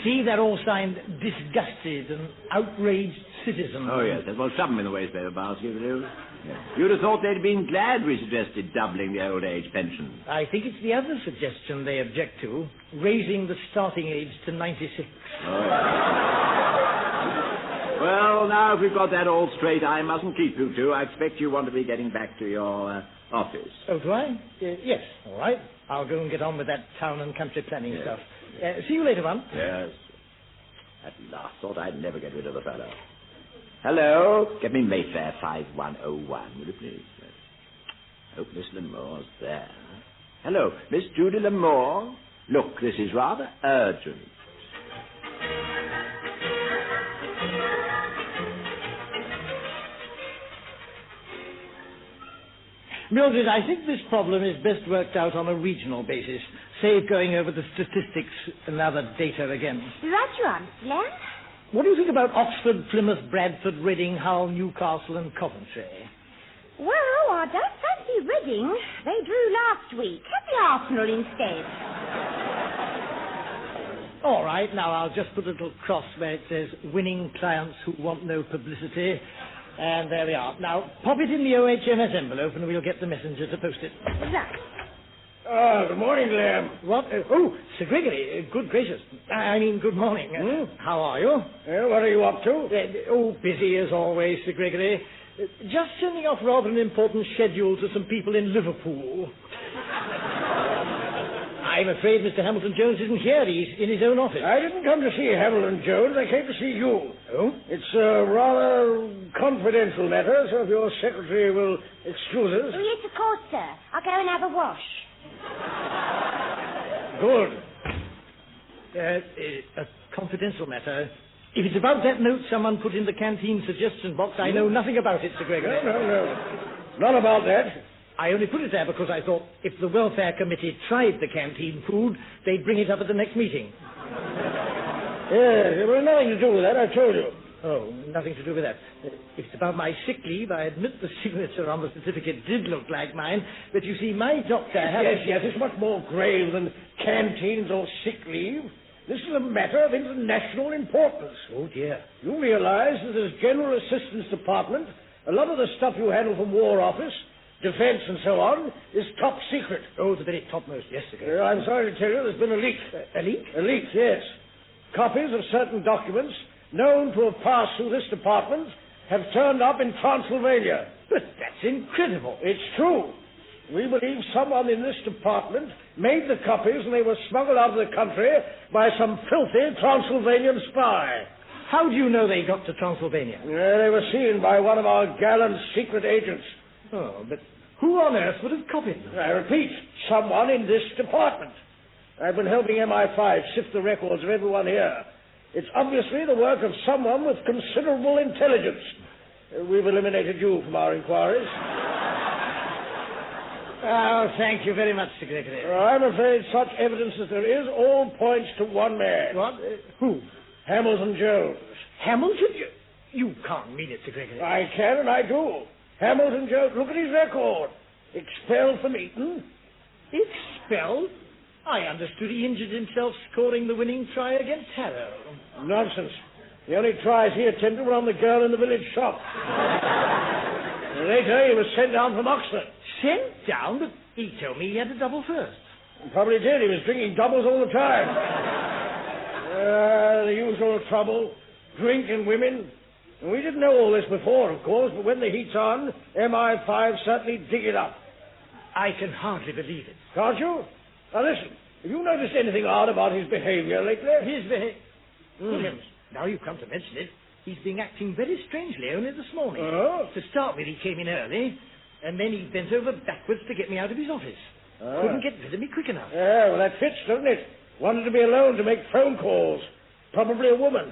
D: See, they're all signed disgusted and outraged citizens.
E: Oh, yes. Well, shove them in the waste paper basket, will you? Yes. You'd have thought they'd been glad we suggested doubling the old age pension.
D: I think it's the other suggestion they object to, raising the starting age to 96.
E: Oh, yes. Well, now, if we've got that all straight, I mustn't keep you two. I expect you want to be getting back to your office.
D: Oh, do I? Yes, all right. I'll go and get on with that town and country planning stuff. See you later, Ron.
E: Yes. At last, thought I'd never get rid of the fellow. Hello? Get me Mayfair 5101, will you please? Hope Miss Lamore's there. Hello, Miss Judy Lamore? Look, this is rather urgent.
D: Mildred, I think this problem is best worked out on a regional basis, save going over the statistics and other data again.
B: Right you are, Mr. Lamb.
D: What do you think about Oxford, Plymouth, Bradford, Reading, Hull, Newcastle and Coventry?
B: Well, I don't fancy Reading. They drew last week. Have the Arsenal instead.
D: All right, now I'll just put a little cross where it says winning clients who want no publicity. And there we are. Now, pop it in the OHMS envelope and we'll get the messenger to post it.
B: Right.
I: Good morning, Lamb.
D: What? Sir Gregory, good gracious. Good morning. How are you?
I: What are you up to?
D: Busy as always, Sir Gregory. Just sending off rather an important schedule to some people in Liverpool. I'm afraid Mr. Hamilton Jones isn't here. He's in his own office.
I: I didn't come to see Hamilton Jones. I came to see you.
D: Oh?
I: It's a rather confidential matter, so if your secretary will excuse us.
B: Oh, yes, of course, sir. I'll go and have a wash.
I: Good.
D: A confidential matter. If it's about that note someone put in the canteen suggestion box, I know nothing about it, Sir Gregory.
I: No. Not about that.
D: I only put it there because I thought if the welfare committee tried the canteen food, they'd bring it up at the next meeting.
I: Yes, it was nothing to do with that, I told you.
D: Oh, nothing to do with that. If it's about my sick leave, I admit the signature on the certificate did look like mine, but you see, my doctor has...
I: Yes, it's much more grave than canteens or sick leave. This is a matter of international importance.
D: Oh, dear.
I: You realize that as General Assistance Department, a lot of the stuff you handle from War Office, Defense and so on, is top secret.
D: Oh, the very topmost, yes, sir.
I: I'm sorry to tell you there's been a leak.
D: A leak?
I: A leak, yes. Copies of certain documents known to have passed through this department have turned up in Transylvania.
D: But that's incredible.
I: It's true. We believe someone in this department made the copies and they were smuggled out of the country by some filthy Transylvanian spy.
D: How do you know they got to Transylvania?
I: They were seen by one of our gallant secret agents.
D: Oh, but who on earth would have copied them?
I: I repeat, someone in this department. I've been helping MI5 sift the records of everyone here. It's obviously the work of someone with considerable intelligence. We've eliminated you from our inquiries.
D: Oh, thank you very much, Secretary.
I: I'm afraid such evidence as there is all points to one man.
D: What? Who?
I: Hamilton Jones.
D: Hamilton? You can't mean it, Secretary.
I: I can and I do. Hamilton Jones, look at his record. Expelled from Eton.
D: Expelled? I understood he injured himself scoring the winning try against Harrow.
I: Nonsense. The only tries he attended were on the girl in the village shop. Later, he was sent down from Oxford.
D: Sent down? But he told me he had a double first.
I: He probably did. He was drinking doubles all the time. The usual trouble. Drink and women. And we didn't know all this before, of course, but when the heat's on, MI5 certainly dig it up.
D: I can hardly believe it.
I: Can't you? Now listen, have you noticed anything odd about his behavior lately?
D: His behavior? Williams, now you come to mention it, he's been acting very strangely only this morning.
I: Oh?
D: To start with, he came in early, and then he bent over backwards to get me out of his office. Couldn't get rid of me quick enough.
I: Yeah, well, that fits, doesn't it? Wanted to be alone to make phone calls. Probably a woman.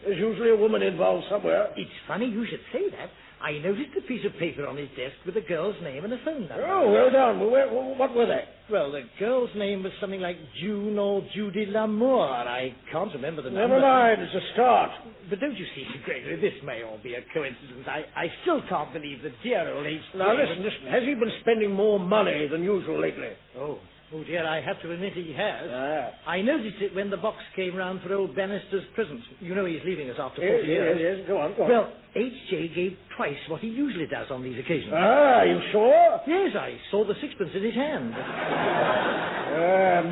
I: There's usually a woman involved somewhere.
D: It's funny you should say that. I noticed a piece of paper on his desk with a girl's name and a phone number.
I: Oh, well done. Well, what were they?
D: Well, the girl's name was something like June or Judy Lamour. I can't remember the number.
I: Never mind. It's a start.
D: But don't you see, Gregory, this may all be a coincidence. I still can't believe that dear old H.
I: Now, listen. Has he been spending more money than usual lately?
D: Oh, dear, I have to admit he has. I noticed it when the box came round for old Bannister's present. You know he's leaving us after 40 years.
I: Yes. Go on.
D: Well, H.J. gave twice what he usually does on these occasions.
I: You sure?
D: Yes, I saw the sixpence in his hand.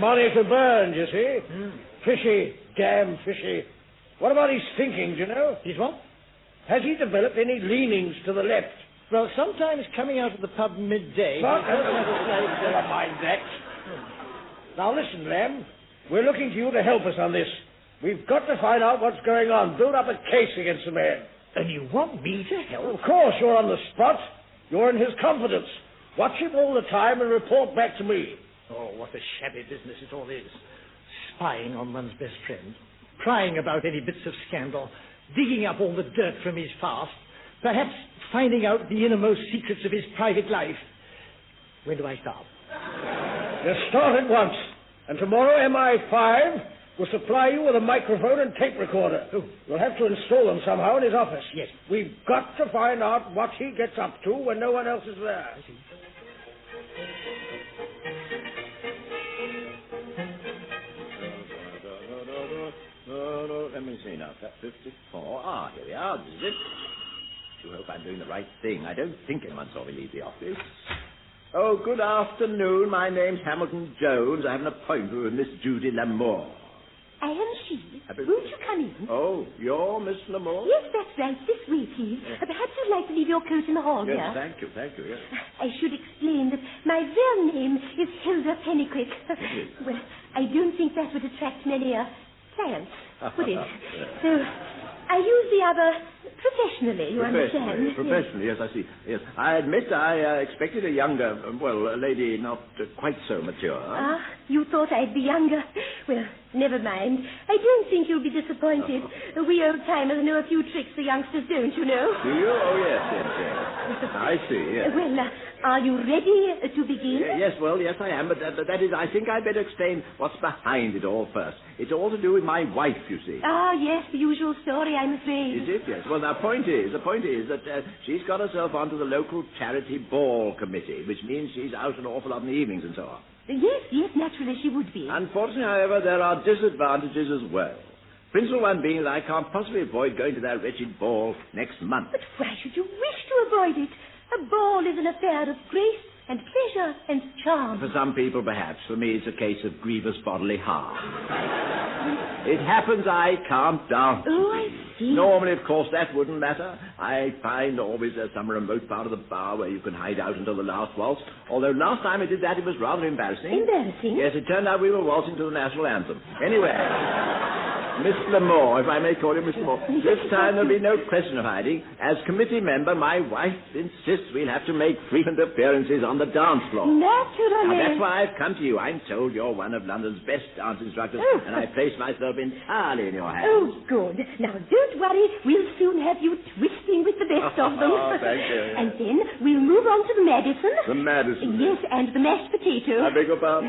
I: Money to burn, you see. Fishy, damn fishy. What about his thinking, do you know?
D: His what?
I: Has he developed any leanings to the left?
D: Well, sometimes coming out of the pub midday...
I: Never mind that. Now listen, Lamb. We're looking to you to help us on this. We've got to find out what's going on. Build up a case against the man.
D: And you want me to help?
I: Of course, you're on the spot. You're in his confidence. Watch him all the time and report back to me.
D: Oh, what a shabby business it all is. Spying on one's best friend. Prying about any bits of scandal. Digging up all the dirt from his past. Perhaps finding out the innermost secrets of his private life. When do I start?
I: Just start at once. And tomorrow MI5 will supply you with a microphone and tape recorder. You'll have to install them somehow in his office.
D: Yes.
I: We've got to find out what he gets up to when no one else is there.
D: I see.
E: Let me see now. 54. Here we are. This is it. I hope I'm doing the right thing. I don't think anyone saw me leave the office. Oh, good afternoon. My name's Hamilton Jones. I have an appointment with Miss Judy Lamour.
B: I am she. Won't you come in?
E: Oh, you're Miss Lamour?
B: Yes, that's right. This way, please. Perhaps you'd like to leave your coat in the hall
E: Yes,
B: here.
E: thank you, yes.
B: I should explain that my real name is Hilda Pennyquick. Well, I don't think that would attract many clients, would it? So, I use the other professionally, you understand?
E: Professionally, yes, I see. Yes, I admit I expected a younger, a lady not quite so mature.
B: You thought I'd be younger? Well, never mind. I don't think you'll be disappointed. We old-timers know a few tricks the youngsters don't, you know.
E: Do you? Oh, yes. I see, yes.
B: Well, are you ready to begin?
E: Yes, I am, but that is, I think I'd better explain what's behind it all first. It's all to do with my wife, you see.
B: Yes, the usual story, I'm afraid.
E: Is it? Yes. Well, the point is that she's got herself onto the local charity ball committee, which means she's out an awful lot in the evenings and so on.
B: Yes, naturally she would be.
E: Unfortunately, however, there are disadvantages as well. Principal one being that I can't possibly avoid going to that wretched ball next month.
B: But why should you wish to avoid it? A ball is an affair of grace and pleasure and charm.
E: For some people, perhaps. For me, it's a case of grievous bodily harm. It happens I can't dance.
B: Oh, I see.
E: Normally, of course, that wouldn't matter. I find always there's some remote part of the bar where you can hide out until the last waltz. Although last time I did that, it was rather embarrassing.
B: Embarrassing?
E: Yes, it turned out we were waltzing to the national anthem. Anyway, Miss Lamore, if I may call you Miss Lamore. This time there'll be no question of hiding. As committee member, my wife insists we'll have to make frequent appearances on the dance floor.
B: Naturally.
E: Now, that's why I've come to you. I'm told you're one of London's best dance instructors, and I place myself entirely in your hands.
B: Oh, good. Now, don't worry. We'll soon have you twisting with the best of them.
E: Oh, thank you.
B: And then we'll move on to the Madison.
E: The Madison?
B: Yes, and the mashed potato.
E: I beg your pardon?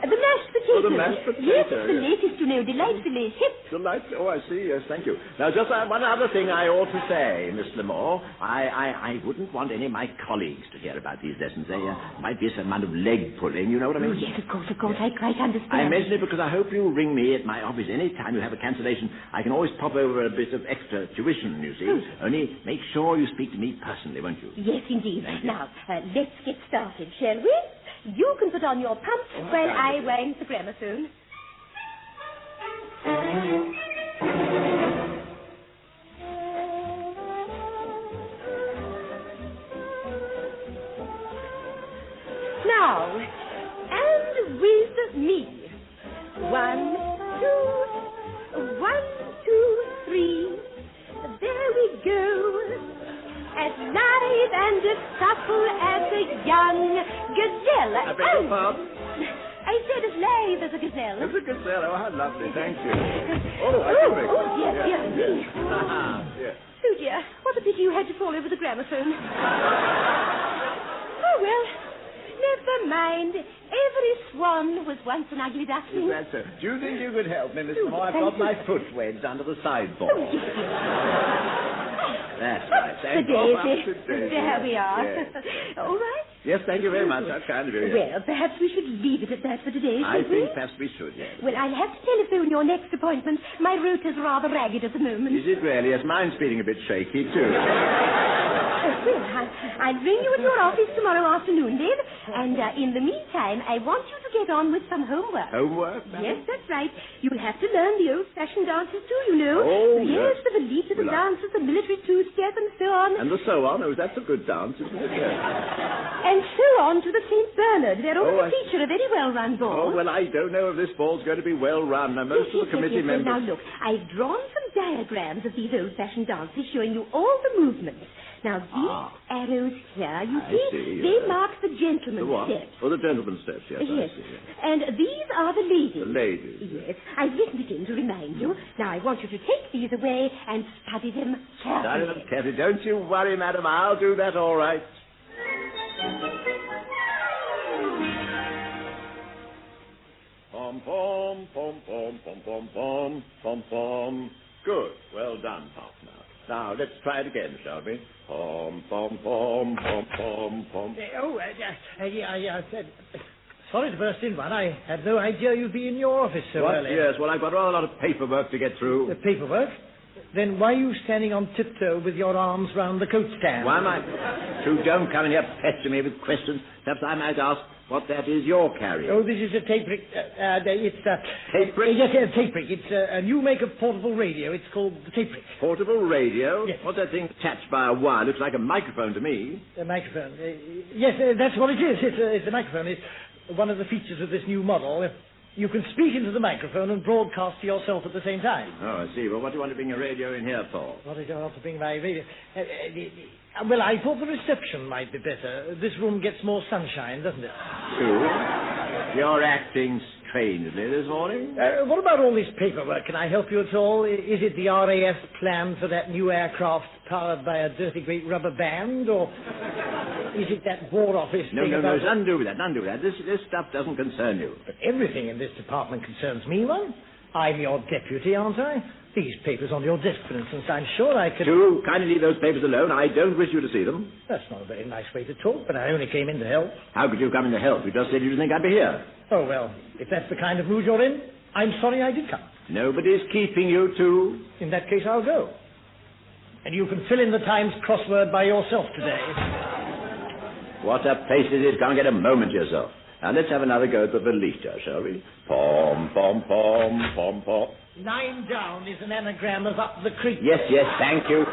B: The mashed potato.
E: Oh, the mashed potato.
B: Yes, the latest, you know, delightfully hip.
E: Oh, I see. Yes, thank you. Now, just one other thing I ought to say, Miss Lamore. I wouldn't want any of my colleagues to hear about these lessons. They might be some amount of leg pulling, you know what I mean?
B: Oh, yes, of course. I quite understand.
E: I mention it because I hope you'll ring me at my office any time you have a cancellation. I can always pop over a bit of extra tuition, you see. Only make sure you speak to me personally, won't you?
B: Yes, indeed. Now, let's get started, shall we? You can put on your pumps while I wind the gramophone. Now, and with me. 1, 2, 3. There we go. As live and as supple as a young gazelle.
E: I beg your pardon?
B: I said as live as a gazelle.
E: As a gazelle. Oh, how lovely. Thank you.
B: Dear me.
E: Yes.
B: Oh, dear. What a pity you had to fall over the gramophone. Oh, well, never mind. Every swan was once an ugly duckling.
E: Is that so? Do you think you could help me, Miss Moore? I've got my foot wedged under the sideboard.
B: Oh, yes.
E: That's right.
B: The daisy. There we are.
E: Yes.
B: All right.
E: Yes, thank you very much. That's kind of you. Yes.
B: Well, perhaps we should leave it at that for today,
E: I
B: shouldn't we?
E: think perhaps we should, yes.
B: Well, I'll have to telephone your next appointment. My rota's rather ragged at the moment.
E: Is it really? Yes, mine's feeling a bit shaky, too.
B: Well, I'll ring you at your office tomorrow afternoon, then. And in the meantime, I want you to get on with some homework.
E: Homework?
B: Yes, that's right. You'll have to learn the old-fashioned dances, too, you know.
E: Oh,
B: yes. The valise, the dances, the military two-step, and so on.
E: And the so on. Oh, that's a good dance, isn't it? Yes.
B: And so on to the St. Bernard. They're always feature a very well-run ball.
E: Oh, well, I don't know if this ball's going to be well-run. Now, most of the committee members...
B: Now, look, I've drawn some diagrams of these old-fashioned dances showing you all the movements. Now, these arrows here, you see, they mark the gentleman's steps.
E: Oh, the gentleman's steps, yes,
B: Yes.
E: I see. Yes.
B: And these are the ladies.
E: The ladies.
B: Yes. I've written it in to remind you. Now, I want you to take these away and study them carefully.
E: Don't you worry, madam. I'll do that all right. Pom, pom, pom, pom, pom, pom, pom, pom, pom. Good. Well done, partner. Now, let's try it again, shall we? Pom, pom, pom, pom, pom, pom.
D: Sorry to burst in, one. I had no idea you'd be in your office so early.
E: Yes, well, I've got rather a lot of paperwork to get through.
D: The paperwork? Then why are you standing on tiptoe with your arms round the coat stand?
E: Why am I... You don't come in here pestering me with questions. Perhaps I might ask what that is you're carrying.
D: Oh, this is a tape rick. It's a...
E: Tape rick?
D: Yes, a tape rick. It's a new make of portable radio. It's called the tape rick.
E: Portable radio?
D: Yes.
E: What's that thing attached by a wire? Looks like a microphone to me.
D: A microphone. Yes, that's what it is. It's a microphone. It's one of the features of this new model. You can speak into the microphone and broadcast to yourself at the same time.
E: Oh, I see. Well, what do you want to bring a radio in here for?
D: What do I want to bring my radio? Well, I thought the reception might be better. This room gets more sunshine, doesn't it?
E: True. You're acting strangely this morning.
D: What about all this paperwork? Can I help you at all? Is it the RAF plan for that new aircraft powered by a dirty great rubber band, or is it that War Office
E: No,
D: thing
E: no,
D: about...
E: no, none do with that, none do with that. This stuff doesn't concern you.
D: But everything in this department concerns me, one. I'm your deputy, aren't I? These papers on your desk, for instance, I'm sure I could...
E: Do kindly leave those papers alone. I don't wish you to see them.
D: That's not a very nice way to talk, but I only came in to help.
E: How could you come in to help? You just said you didn't think I'd be here.
D: Oh, well, if that's the kind of mood you're in, I'm sorry I did come.
E: Nobody's keeping you two.
D: In that case, I'll go. And you can fill in the Times crossword by yourself today.
E: What a place it is. Can't get a moment yourself. Now, let's have another go at the Velita, shall we? Pom, pom, pom, pom, pom.
D: 9 down is an anagram of up the creek.
E: Yes, thank you.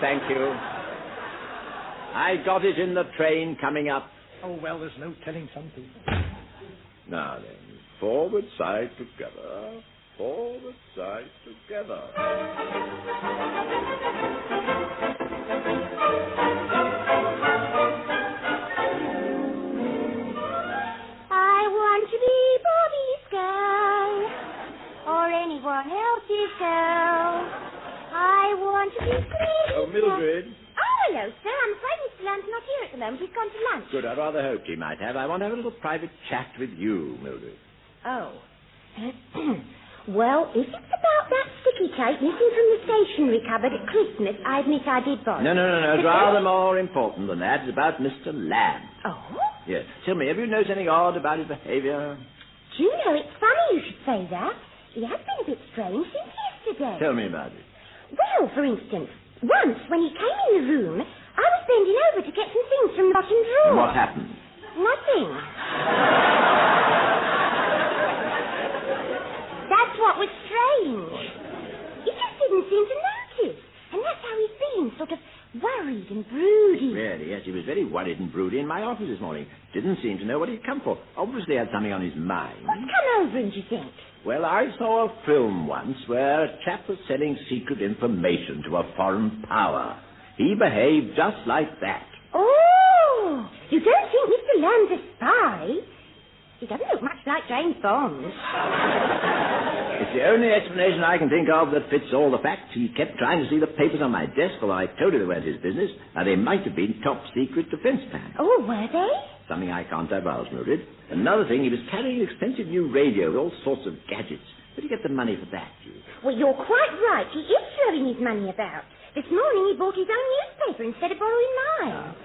E: I got it in the train coming up.
D: Oh, well, there's no telling some people.
E: Now then, forward side together. All the sides together.
B: I want to be Bobby's girl, or anyone else's girl. I want to be Sweetie's
E: Oh, Mildred.
B: Oh, hello, sir. I'm afraid Mr. Land's not here at the moment. He's gone to lunch.
E: Good, I rather hoped he might have. I want to have a little private chat with you, Mildred.
B: Oh. Well, if it's about that sticky tape missing from the stationery cupboard at Christmas, I admit I did borrow.
E: No. It's rather more important than that. It's about Mr. Lamb.
B: Oh?
E: Yes. Tell me, have you noticed anything odd about his behaviour?
B: Do you know, it's funny you should say that. He has been a bit strange since yesterday.
E: Tell me about it.
B: Well, for instance, once when he came in the room, I was bending over to get some things from the bottom drawer.
E: And what happened?
B: Nothing. That's what was strange. He just didn't seem to notice. And that's how he's been, sort of worried and broody.
E: Really, yes, he was very worried and broody in my office this morning. Didn't seem to know what he'd come for. Obviously had something on his mind.
B: What's come over him, do you think?
E: Well, I saw a film once where a chap was selling secret information to a foreign power. He behaved just like that.
B: Oh! You don't think Mr. Lamb's a spy? He doesn't look much like James Bond.
E: It's the only explanation I can think of that fits all the facts. He kept trying to see the papers on my desk, although I told you they weren't his business, and they might have been top-secret defense plans.
B: Oh, were they?
E: Something I can't divulge, Mildred. Another thing, he was carrying an expensive new radio with all sorts of gadgets. Where did he get the money for that, you?
B: Well, you're quite right. He is throwing his money about. This morning he bought his own newspaper instead of borrowing mine.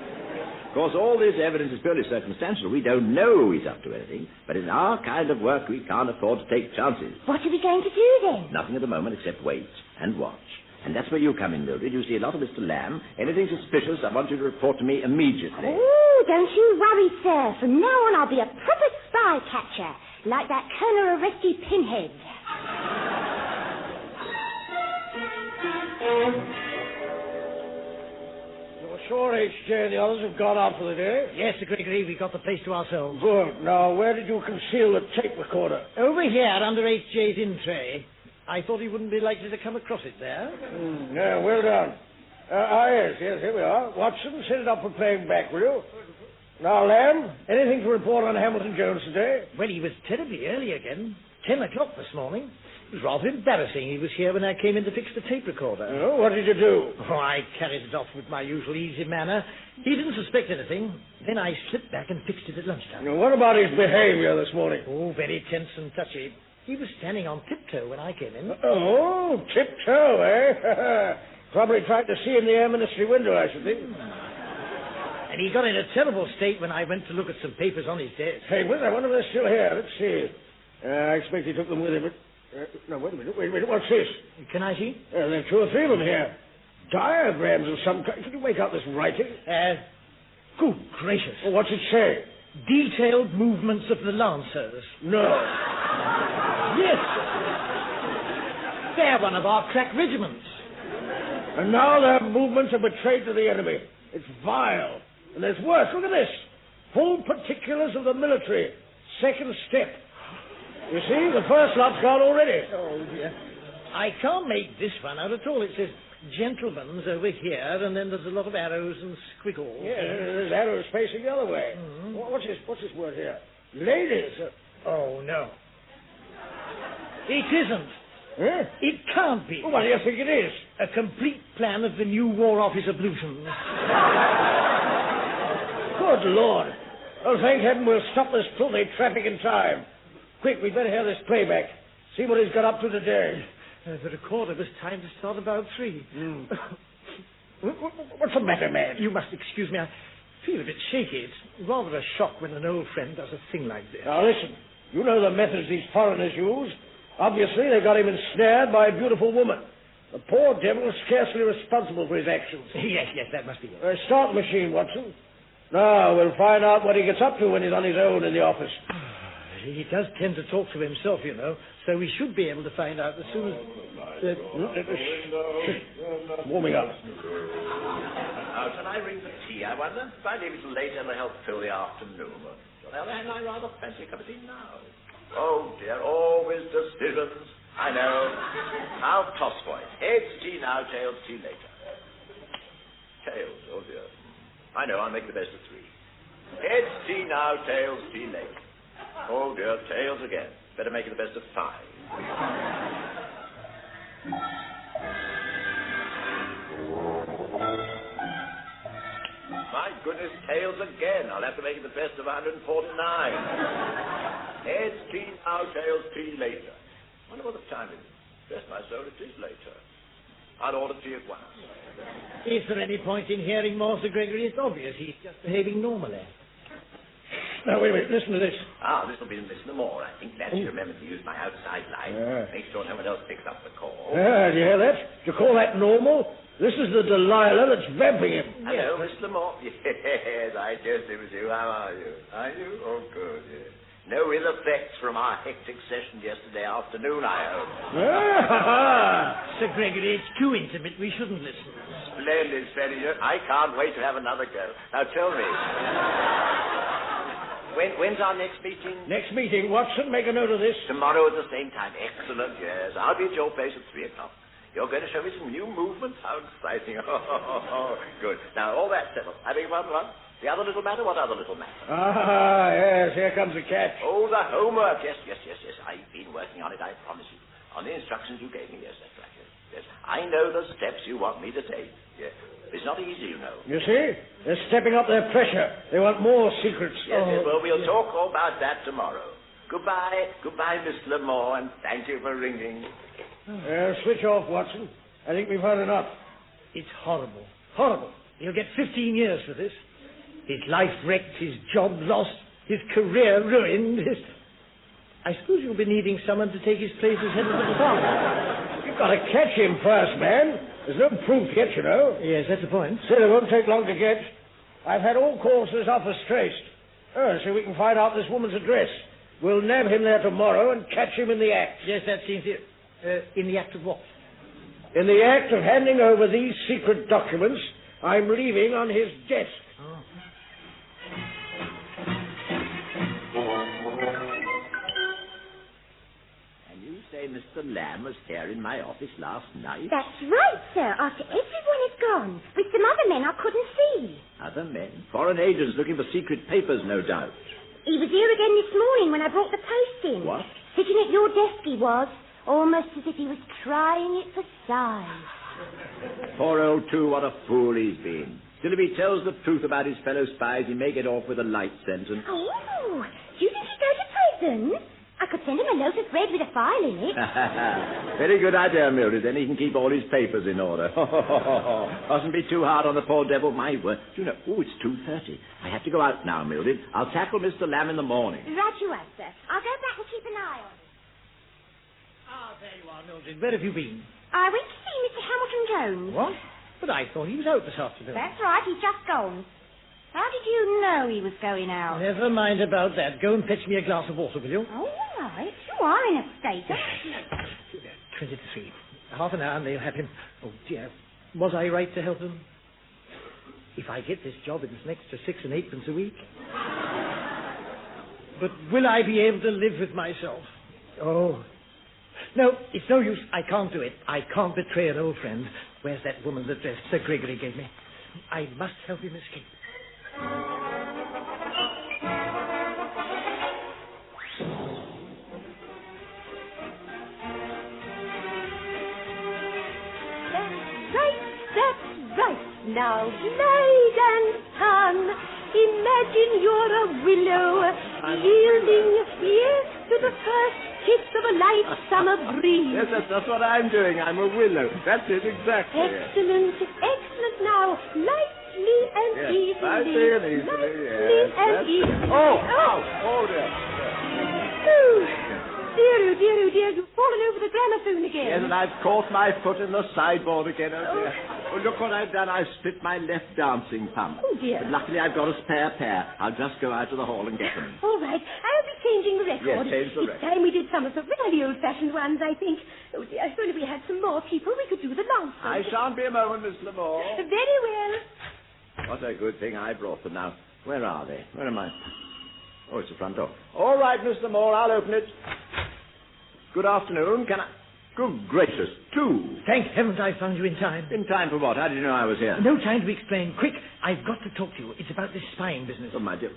E: Of course, all this evidence is purely circumstantial. We don't know he's up to anything, but in our kind of work, we can't afford to take chances.
B: What are we going to do, then?
E: Nothing at the moment except wait and watch. And that's where you come in, Mildred. You see a lot of Mr. Lamb. Anything suspicious, I want you to report to me immediately.
B: Oh, don't you worry, sir. From now on, I'll be a proper spy catcher, like that Colonel Arresty Pinhead.
I: Sure, H.J. and the others have gone out for the day?
D: Yes, Sir Gregory, we got the place to ourselves.
I: Good. Now, where did you conceal the tape recorder?
D: Over here, under H.J.'s in-tray. I thought he wouldn't be likely to come across it there.
I: Yeah, well done. Yes, here we are. Watson, set it up for playing back, will you? Now, Lamb, anything to report on Hamilton Jones today?
D: Well, he was terribly early again. 10 o'clock this morning. It was rather embarrassing. He was here when I came in to fix the tape recorder.
I: Oh, what did you do?
D: Oh, I carried it off with my usual easy manner. He didn't suspect anything. Then I slipped back and fixed it at lunchtime.
I: Now, what about his behavior this morning?
D: Oh, very tense and touchy. He was standing on tiptoe when I came in.
I: Oh, tiptoe, eh? Probably tried to see in the Air Ministry window, I should think.
D: And he got in a terrible state when I went to look at some papers on his desk.
I: Hey, well, I wonder if they're still here. Let's see. I expect he took them with him, but... no, wait a minute. What's this?
D: Can I see?
I: There are 2 or 3 of them here. Diagrams of some kind. Can you make out this writing?
D: Good gracious.
I: Well, what's it say?
D: Detailed movements of the Lancers.
I: No.
D: Yes. They're one of our crack regiments.
I: And now their movements are betrayed to the enemy. It's vile. And there's worse. Look at this. Full particulars of the military. Second step. You see, the first lot's gone already.
D: Oh, dear. I can't make this one out at all. It says gentlemen's over here, and then there's a lot of arrows and squiggles.
I: Yeah, there's arrows facing the other way. Mm-hmm. What's this word here? Ladies.
D: Oh, no. It isn't.
I: Huh?
D: It can't be.
I: Well, what do you think it is?
D: A complete plan of the new War Office ablutions.
I: Good Lord. Oh, thank heaven we'll stop this filthy traffic in time. Quick, we'd better hear this playback. See what he's got up to today.
D: The recorder was timed to start about 3.
I: What's the matter, man?
D: You must excuse me. I feel a bit shaky. It's rather a shock when an old friend does a thing like this.
I: Now, listen. You know the methods these foreigners use. Obviously, they got him ensnared by a beautiful woman. The poor devil is scarcely responsible for his actions.
D: Yes, that must be it.
I: Start the machine, Watson. Now, we'll find out what he gets up to when he's on his own in the office.
D: He does tend to talk to himself, you know, so we should be able to find out as soon as...
I: Warming up.
E: Now, shall I ring for tea, I wonder? If I leave it till later, it'll help fill the afternoon. On the other hand, I rather fancy a cup of tea now. Oh, dear, always decisions. I know. I'll toss for it. Heads, tea now, tails, tea later. Tails, oh dear. I know, I'll make the best of 3. Heads, tea now, tails, tea later. Oh dear, tails again. Better make it the best of 5. My goodness, tails again. I'll have to make it the best of 149. Heads, tea now, tails, tea later. Wonder what the time is. Bless my soul, it is later. I'll order tea at once.
D: Is there any point in hearing more, Sir Gregory? It's obvious he's just behaving normally.
I: Now, wait a minute. Listen to this.
E: This will be Mr. Moore. I think that you remember to use my outside light. Make sure no one else picks up the call.
I: Do you hear that? Do you call that normal? This is the Delilah that's vamping him.
E: Hello, Mr. Moore. Yes, I guessed it was you. How are you? Are you? Oh, good, yes. No ill effects from our hectic session yesterday afternoon, I hope.
D: Sir Gregory, it's too intimate. We shouldn't listen.
E: Splendid, splendid. I can't wait to have another go. Now, tell me. When's our next meeting?
I: Next meeting, Watson, make a note of this.
E: Tomorrow at the same time. Excellent, yes. I'll be at your place at 3 o'clock. You're going to show me some new movements? How exciting. Good. Now, all that settled. I beg your pardon, what? The other little matter? What other little matter?
I: Yes, here comes the catch.
E: Oh, the homework. Yes. I've been working on it, I promise you. On the instructions you gave me, yes, that's right. Yes. I know the steps you want me to take. Yes. It's not easy, you know.
I: You see? They're stepping up their pressure. They want more secrets.
E: Yes, well, we'll talk all about that tomorrow. Goodbye, Miss Lamore, and thank you for ringing.
I: Switch off, Watson. I think we've heard enough.
D: It's horrible. Horrible. He'll get 15 years for this. His life wrecked, his job lost, his career ruined. I suppose you'll be needing someone to take his place as head of the department.
I: You've got to catch him first, man. There's no proof yet, you know.
D: Yes, that's the point.
I: Still, it won't take long to get. I've had all calls to this office traced. So we can find out this woman's address. We'll nab him there tomorrow and catch him in the act.
D: Yes, that seems it. In the act of what?
I: In the act of handing over these secret documents I'm leaving on his desk.
D: Oh.
E: And you say Mr. Lamb was here in my office last night?
B: That's right, sir. After everyone had gone, with some other men I couldn't see.
E: Other men? Foreign agents looking for secret papers, no doubt.
B: He was here again this morning when I brought the post in.
E: What?
B: Sitting at your desk he was, almost as if he was trying it for size.
E: Poor old two, what a fool he's been. Still, if he tells the truth about his fellow spies, he may get off with a light sentence.
B: Oh, do you think he'd go to prison? I could send him a note of bread with a file in it.
E: Very good idea, Mildred. Then he can keep all his papers in order. Mustn't be too hard on the poor devil, my word. Do you know, it's 2:30. I have to go out now, Mildred. I'll tackle Mr. Lamb in the morning.
B: Right you are, sir. I'll go back and keep an eye on him.
D: There you are, Mildred. Where have you been?
B: I went to see Mr. Hamilton Jones.
D: What? But I thought he was out this afternoon.
B: That's right, he's just gone. How did you know he was going out?
D: Never mind about that. Go and fetch me a glass of water, will you?
B: Oh, all right. You are in a state, aren't you?
D: 23. Half an hour and they'll have him. Oh, dear. Was I right to help him? If I get this job, it's an extra 6 and 8 pence a week. But will I be able to live with myself? Oh. No, it's no use. I can't do it. I can't betray an old friend. Where's that woman's address Sir Gregory gave me? I must help him escape.
B: That's right. Now, blade and tongue. Imagine you're a willow, yielding, yes, to the first kiss of a light summer breeze.
E: Yes, that's what I'm doing. I'm a willow. That's it, exactly.
B: Excellent. Now, lightly and easily.
E: Lightly and easily, yes. Oh, dear.
B: Oh, dear, you've fallen over the gramophone again.
E: Yes, and I've caught my foot in the sideboard again, oh dear. Oh, look what I've done. I've split my left dancing pump.
B: Oh, dear.
E: But luckily I've got a spare pair. I'll just go out to the hall and get them.
B: All right. I'll be changing the record.
E: Yes, change the record.
B: It's time we did some of the really old-fashioned ones, I think. Oh, dear, if only we had some more people, we could do the last one.
E: I shan't be a moment, Miss Lamore.
B: Very well.
E: What a good thing I brought them now. Where are they? Where am I? Oh, it's the front door. All right, Miss Lamore, I'll open it. Good afternoon. Can I... Good gracious, 2.
D: Thank heavens I found you in time.
E: In time for what? How did you know I was here?
D: No time to explain. Quick, I've got to talk to you. It's about this spying business.
E: Oh, my dear.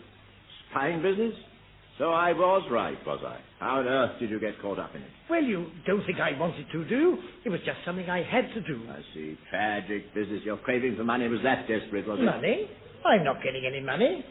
E: Spying business? So I was right, was I? How on earth did you get caught up in it?
D: Well, you don't think I wanted to do. It was just something I had to do.
E: I see. Tragic business. Your craving for money was that desperate, was it?
D: Money? I'm not getting any money.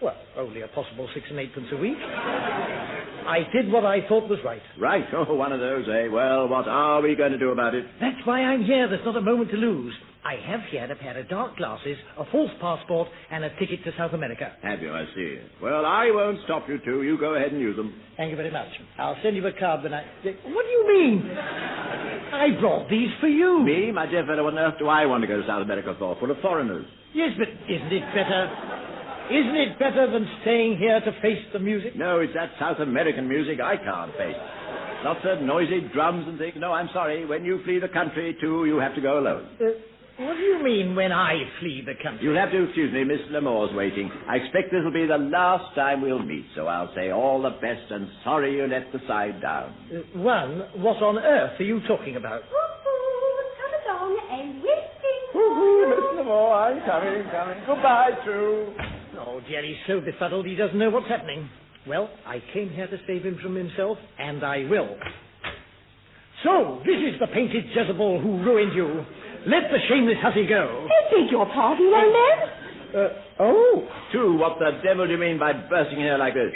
D: Well, only a possible 6 and 8 pence a week. I did what I thought was right.
E: Right. Oh, one of those, eh? Well, what are we going to do about it?
D: That's why I'm here. There's not a moment to lose. I have here a pair of dark glasses, a false passport, and a ticket to South America.
E: Have you? I see. Well, I won't stop you two. You go ahead and use them.
D: Thank you very much. I'll send you a card when I... What do you mean? I brought these for you.
E: Me? My dear fellow, what on earth do I want to go to South America for? Full of foreigners.
D: Yes, but isn't it better... Isn't it better than staying here to face the music?
E: No, it's that South American music I can't face. Lots of noisy drums and things. No, I'm sorry. When you flee the country, too, you have to go alone.
D: What do you mean, when I flee the country?
E: You'll have to excuse me. Miss Lamore's waiting. I expect this will be the last time we'll meet, so I'll say all the best and sorry you let the side down.
D: What on earth are you talking about?
B: Come along and Whitfield.
E: Miss Lamore, I'm coming. Goodbye, True.
D: Oh, dear, he's so befuddled he doesn't know what's happening. Well, I came here to save him from himself, and I will. So, this is the painted Jezebel who ruined you. Let the shameless hussy go.
B: I beg your pardon, young man.
E: True, what the devil do you mean by bursting here like this?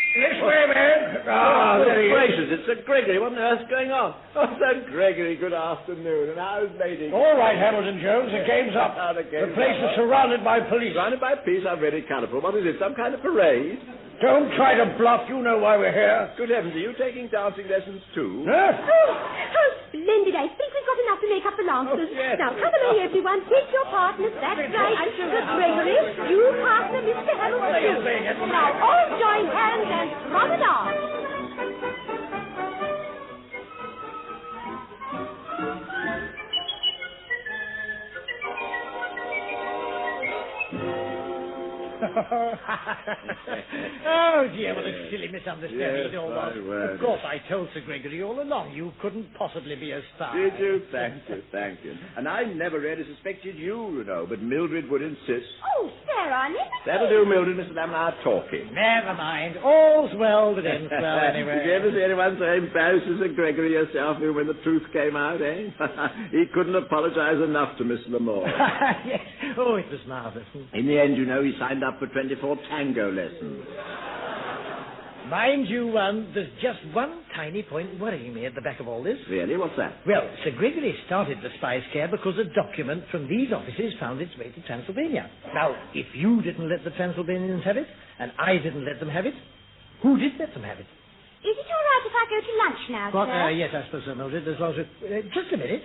I: This way, man. There he is.
E: Gracious, it's Sir Gregory. What on earth's going on? Oh, Sir Gregory, good afternoon. And how's Lady?
I: All right, Hamilton Jones, the game's up. The place is surrounded by police.
E: Surrounded by police? How very colourful. What is it, some kind of parade?
I: Don't try to bluff. You know why we're here.
E: Good heavens, are you taking dancing lessons too?
I: Huh?
B: Oh, how splendid. I think we've got enough to make up the lances.
E: Oh, yes.
B: Now, come along, everyone. Take your partners. That's right. Sir Gregory, you partner Mr. Hamilton. Now, all join hands and run it on.
D: Oh, dear, what a silly misunderstanding it all was.
E: Well.
D: Of course, I told Sir Gregory all along you couldn't possibly be a spy.
E: Did you? Thank you. And I never really suspected you know, but Mildred would insist.
B: Oh, sir, I never...
E: That'll do, Mildred. Mr. Lamb and I are talking.
D: Never mind. All's well that ends well anyway.
E: Did you ever see anyone so embarrassed as Sir Gregory yourself when the truth came out, eh? He couldn't apologize enough to Miss Lamore.
D: Yes. Oh, it was marvellous.
E: In the end, you know, he signed up for 24 tango lessons.
D: Mind you, there's just one tiny point worrying me at the back of all this.
E: Really? What's that?
D: Well, Sir Gregory started the spy scare because a document from these offices found its way to Transylvania. Now, if you didn't let the Transylvanians have it, and I didn't let them have it, who did let them have it?
B: Is it all right if I go to lunch now,
D: What,
B: sir?
D: yes, I suppose so, Mildred. As long as just a minute.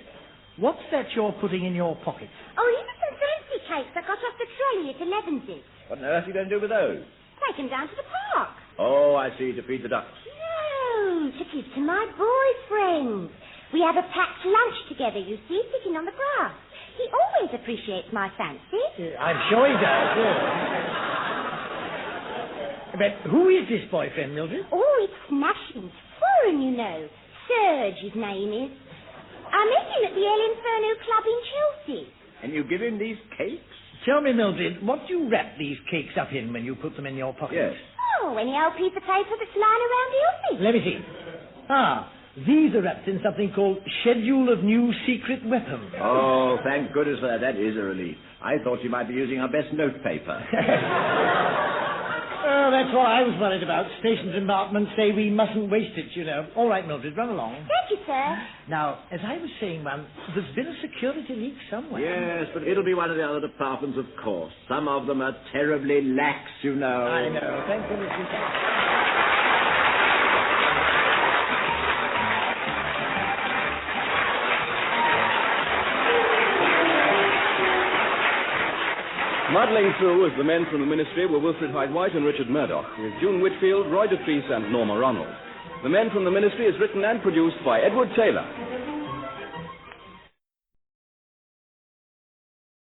D: What's that you're putting in your pocket?
B: Oh, these are some fancy cakes I got off the trolley at 11's.
E: What on earth are you going to do with those?
B: Take them down to the park.
E: Oh, I see, to feed the ducks.
B: No, to give to my boyfriend. We have a packed lunch together, you see, sitting on the grass. He always appreciates my fancy.
D: I'm sure he does, yes. But who is this boyfriend, Mildred?
B: Oh, it's smashing. Foreign, you know. Serge, his name is. I met him at the El Inferno Club in Chelsea.
E: And you give him these cakes?
D: Tell me, Mildred, what do you wrap these cakes up in when you put them in your pocket?
E: Yes.
B: Oh, any old piece of paper that's lying around the office.
D: Let me see. These are wrapped in something called Schedule of New Secret Weapons.
E: Oh, thank goodness for that. That is a relief. I thought you might be using our best notepaper.
D: Oh, that's what I was worried about. Station's embarkment say we mustn't waste it, you know. All right, Mildred, run along.
B: Thank you, sir.
D: Now, as I was saying, there's been a security leak somewhere.
E: Yes, but it'll be one of the other departments, of course. Some of them are terribly lax, you know.
D: I know. Thank goodness you can.
A: Muddling through as the men from the Ministry were Wilfrid, Hyde and Richard Murdoch, with June Whitfield, Roy Dotrice and Norma Ronald. The Men from the Ministry is written and produced by Edward Taylor.